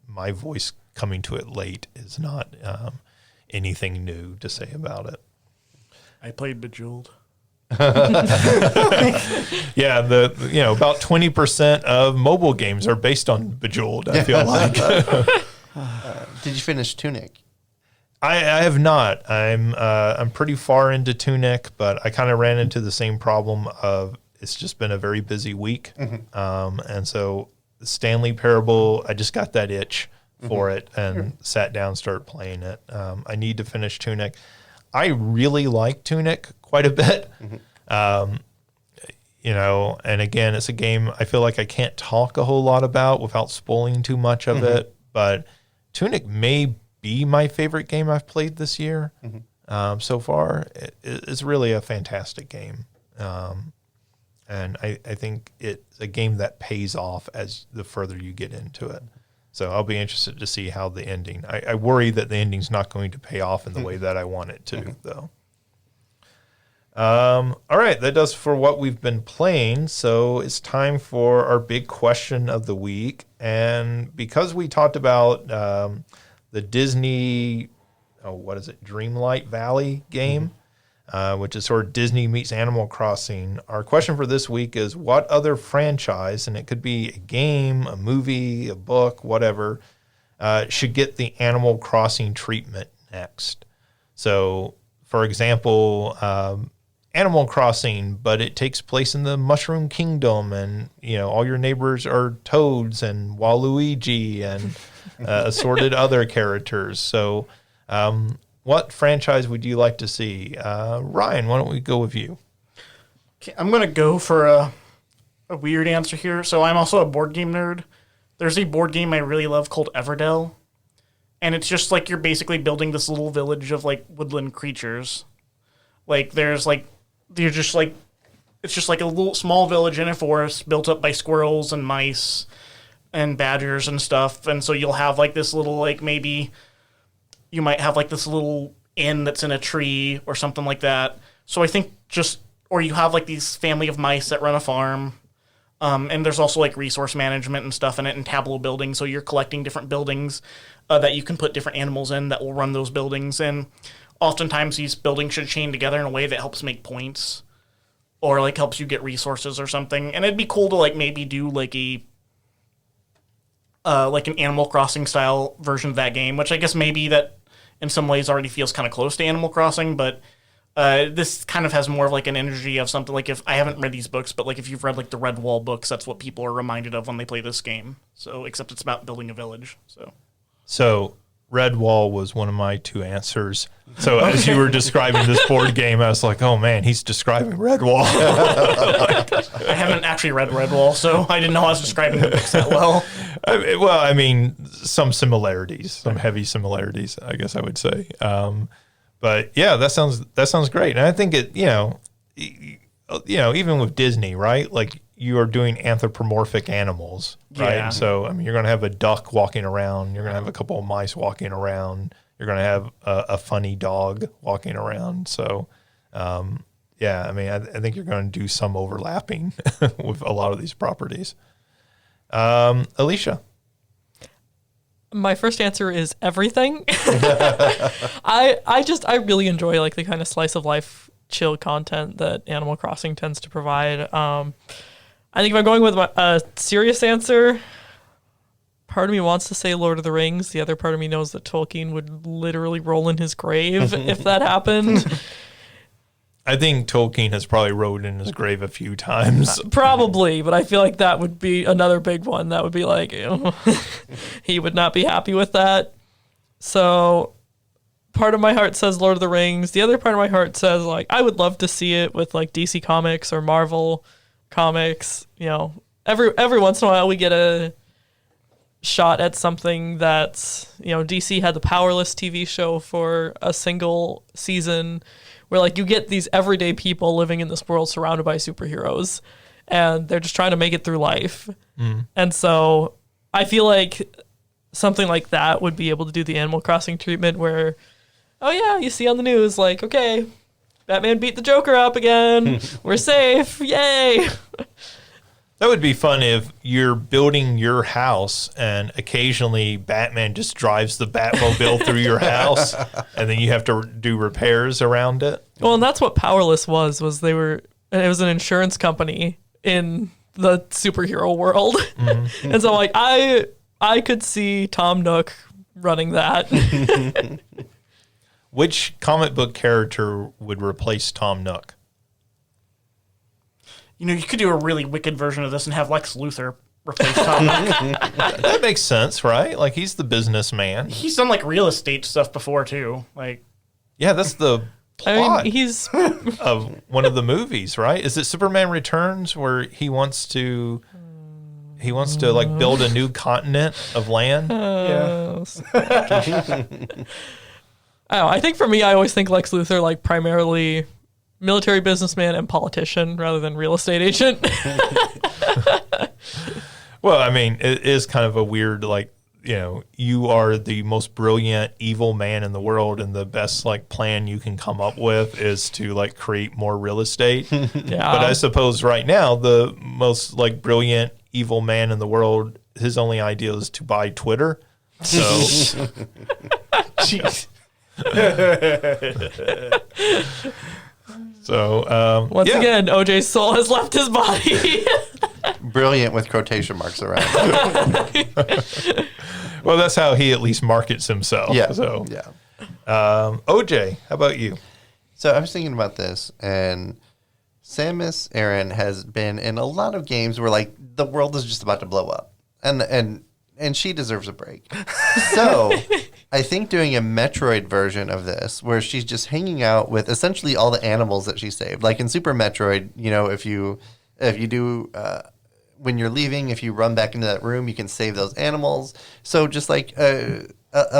Speaker 1: my voice coming to it late is not anything new to say about it.
Speaker 2: I played Bejeweled.
Speaker 1: Yeah, about 20% of mobile games are based on Bejeweled, I feel like.
Speaker 4: Did you finish Tunic?
Speaker 1: I have not. I'm pretty far into Tunic, but I kind of ran into the same problem of it's just been a very busy week. Mm-hmm. And so Stanley Parable, I just got that itch for it and sat down, started playing it. I need to finish Tunic. I really like Tunic quite a bit. Mm-hmm. And again, it's a game I feel like I can't talk a whole lot about without spoiling too much of it, but Tunic may be my favorite game I've played this year so far. It's really a fantastic game. And I think it's a game that pays off as the further you get into it. So I'll be interested to see how the ending. I worry that the ending's not going to pay off in the way that I want it to, though. All right, that does for what we've been playing. So it's time for our big question of the week. And because we talked about the Disney, Dreamlight Valley game, which is sort of Disney meets Animal Crossing, our question for this week is what other franchise, and it could be a game, a movie, a book, whatever, should get the Animal Crossing treatment next? So, for example, Animal Crossing, but it takes place in the Mushroom Kingdom, and all your neighbors are toads and Waluigi and assorted other characters. So, what franchise would you like to see? Ryan, why don't we go with you?
Speaker 2: Okay, I'm gonna go for a weird answer here. So I'm also a board game nerd. There's a board game I really love called Everdell, and it's just like you're basically building this little village of like woodland creatures. Like it's just like a little small village in a forest built up by squirrels and mice and badgers and stuff. And so you'll have like this little, like maybe you might have like this little inn that's in a tree or something like that. So I think or you have like these family of mice that run a farm. And there's also like resource management and stuff in it and tableau building. So you're collecting different buildings that you can put different animals in that will run those buildings. And oftentimes these buildings should chain together in a way that helps make points or like helps you get resources or something. And it'd be cool to like maybe do like an Animal Crossing style version of that game, which I guess maybe that in some ways already feels kind of close to Animal Crossing, but this kind of has more of like an energy of something like, if I haven't read these books, but like if you've read like the Redwall books, that's what people are reminded of when they play this game. So except it's about building a village.
Speaker 1: So Redwall was one of my two answers. So as you were describing this board game, I was like, oh man, he's describing Redwall.
Speaker 2: I haven't actually read Redwall, so I didn't know I was describing the books that well.
Speaker 1: I mean, some similarities, some heavy similarities, I guess I would say. But yeah, that sounds great. And I think it, even with Disney, right? Like you are doing anthropomorphic animals, right?
Speaker 2: Yeah.
Speaker 1: So, I mean, you're going to have a duck walking around. You're going to have a couple of mice walking around. You're going to have a funny dog walking around. So, yeah, I mean, I think you're going to do some overlapping with a lot of these properties. Alicia?
Speaker 3: My first answer is everything. I really enjoy like the kind of slice of life chill content that Animal Crossing tends to provide. I think if I'm going with a serious answer, part of me wants to say Lord of the Rings. The other part of me knows that Tolkien would literally roll in his grave if that happened.
Speaker 1: I think Tolkien has probably rolled in his grave a few times.
Speaker 3: Probably, but I feel like that would be another big one. That would be like, he would not be happy with that. So part of my heart says Lord of the Rings. The other part of my heart says, like, I would love to see it with like DC Comics or Marvel Comics. Every once in a while we get a shot at something that's, DC had the Powerless TV show for a single season where like you get these everyday people living in this world surrounded by superheroes and they're just trying to make it through life. And so I feel like something like that would be able to do the Animal Crossing treatment where, oh yeah, you see on the news, like, okay, Batman beat the Joker up again. We're safe. Yay.
Speaker 1: That would be fun if you're building your house and occasionally Batman just drives the Batmobile through your house and then you have to do repairs around it.
Speaker 3: Well, and that's what Powerless was it was an insurance company in the superhero world. Mm-hmm. And so like I could see Tom Nook running that.
Speaker 1: Which comic book character would replace Tom Nook?
Speaker 2: You could do a really wicked version of this and have Lex Luthor replace Tom Nook.
Speaker 1: That makes sense, right? Like, he's the businessman.
Speaker 2: He's done, like, real estate stuff before, too. Like,
Speaker 1: yeah, that's the plot
Speaker 3: he's
Speaker 1: of one of the movies, right? Is it Superman Returns where he wants to like, build a new continent of land?
Speaker 2: yeah.
Speaker 3: I think for me, I always think Lex Luthor, like, primarily military businessman and politician rather than real estate agent.
Speaker 1: Well, I mean, it is kind of a weird, like, you are the most brilliant evil man in the world, and the best like plan you can come up with is to like create more real estate.
Speaker 3: Yeah.
Speaker 1: But I suppose right now the most like brilliant evil man in the world, his only idea is to buy Twitter. So,
Speaker 2: Jeez.
Speaker 1: so
Speaker 3: Once again, OJ's soul has left his body.
Speaker 4: Brilliant with quotation marks around.
Speaker 1: Well, that's how he at least markets himself.
Speaker 4: Yeah.
Speaker 1: So,
Speaker 4: Yeah.
Speaker 1: OJ, how about you?
Speaker 4: So I was thinking about this, and Samus Aran has been in a lot of games where like the world is just about to blow up, and she deserves a break. So I think doing a Metroid version of this, where she's just hanging out with essentially all the animals that she saved, like in Super Metroid, if you do. When you're leaving, if you run back into that room, you can save those animals. So just like a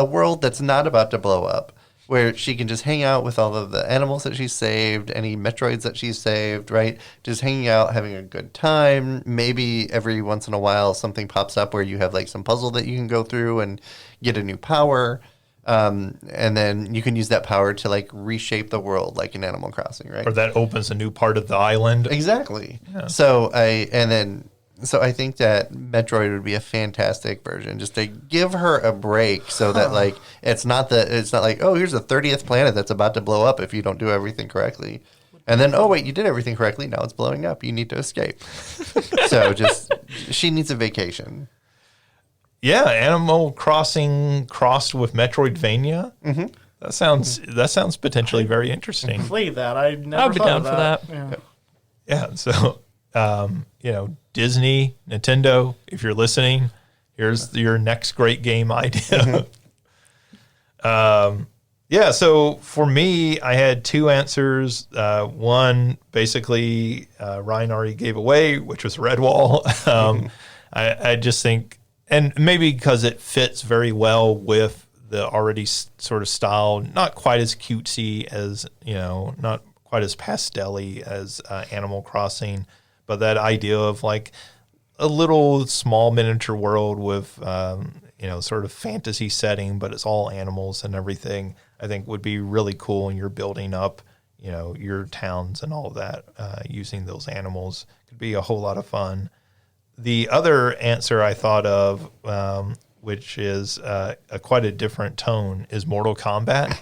Speaker 4: world that's not about to blow up, where she can just hang out with all of the animals that she's saved, any Metroids that she's saved, right? Just hanging out, having a good time. Maybe every once in a while something pops up where you have like some puzzle that you can go through and get a new power. And then you can use that power to like reshape the world like in Animal Crossing, right?
Speaker 1: Or that opens a new part of the island.
Speaker 4: Exactly.
Speaker 1: Yeah.
Speaker 4: So I think that Metroid would be a fantastic version, just to give her a break, so that like it's not like, oh, here's the 30th planet that's about to blow up if you don't do everything correctly, and then, oh wait, you did everything correctly, now it's blowing up, you need to escape. So just she needs a vacation.
Speaker 1: Yeah, Animal Crossing crossed with Metroidvania. Mm-hmm. That sounds potentially very interesting.
Speaker 2: Play that. I never
Speaker 3: I'd be
Speaker 2: thought
Speaker 3: down
Speaker 2: of
Speaker 3: for that.
Speaker 2: Yeah.
Speaker 1: Yeah, so Disney, Nintendo, if you're listening, here's your next great game idea. Yeah, so for me, I had two answers. One, basically, Ryan already gave away, which was Redwall. I just think, and maybe because it fits very well with the already sort of style, not quite as cutesy as, not quite as pastel-y as Animal Crossing, but that idea of like a little small miniature world with, sort of fantasy setting, but it's all animals and everything, I think would be really cool. And you're building up, your towns and all of that using those animals. Could be a whole lot of fun. The other answer I thought of, which is quite a different tone, is Mortal Kombat.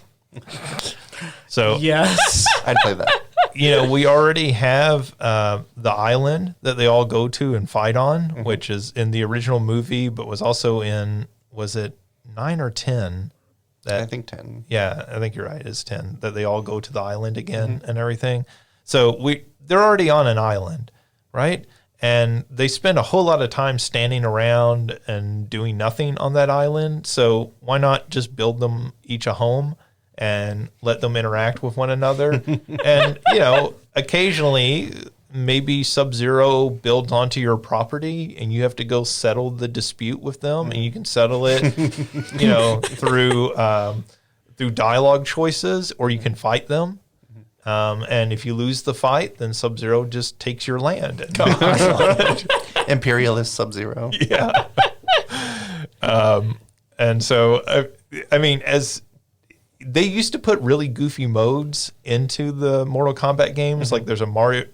Speaker 1: So
Speaker 2: Yes.
Speaker 4: I'd play that.
Speaker 1: We already have the island that they all go to and fight on, which is in the original movie, but was also in, was it 9 or 10?
Speaker 4: I think 10.
Speaker 1: Yeah, I think you're right. It's 10 that they all go to the island again and everything. So they're already on an island, right? And they spend a whole lot of time standing around and doing nothing on that island. So why not just build them each a home and let them interact with one another? And, occasionally maybe Sub-Zero builds onto your property and you have to go settle the dispute with them, and you can settle it, through dialogue choices, or you can fight them. And if you lose the fight, then Sub-Zero just takes your land.
Speaker 4: Imperialist Sub-Zero.
Speaker 1: Yeah. And so, as they used to put really goofy modes into the Mortal Kombat games, like there's a Mario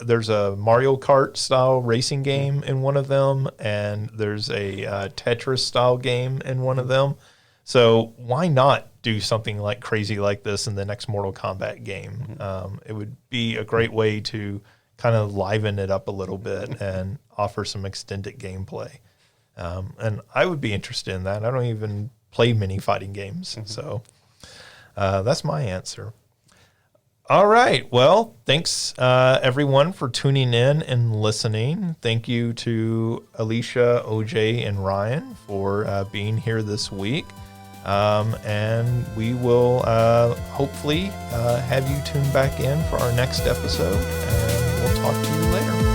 Speaker 1: Kart style racing game in one of them, and there's a Tetris style game in one of them. So why not do something like crazy like this in the next Mortal Kombat game? It would be a great way to kind of liven it up a little bit and offer some extended gameplay. And I would be interested in that. I don't even play many fighting games. So that's my answer. All right. Well, thanks everyone for tuning in and listening. Thank you to Alicia, OJ, and Ryan for being here this week. And we will hopefully have you tune back in for our next episode, and we'll talk to you later.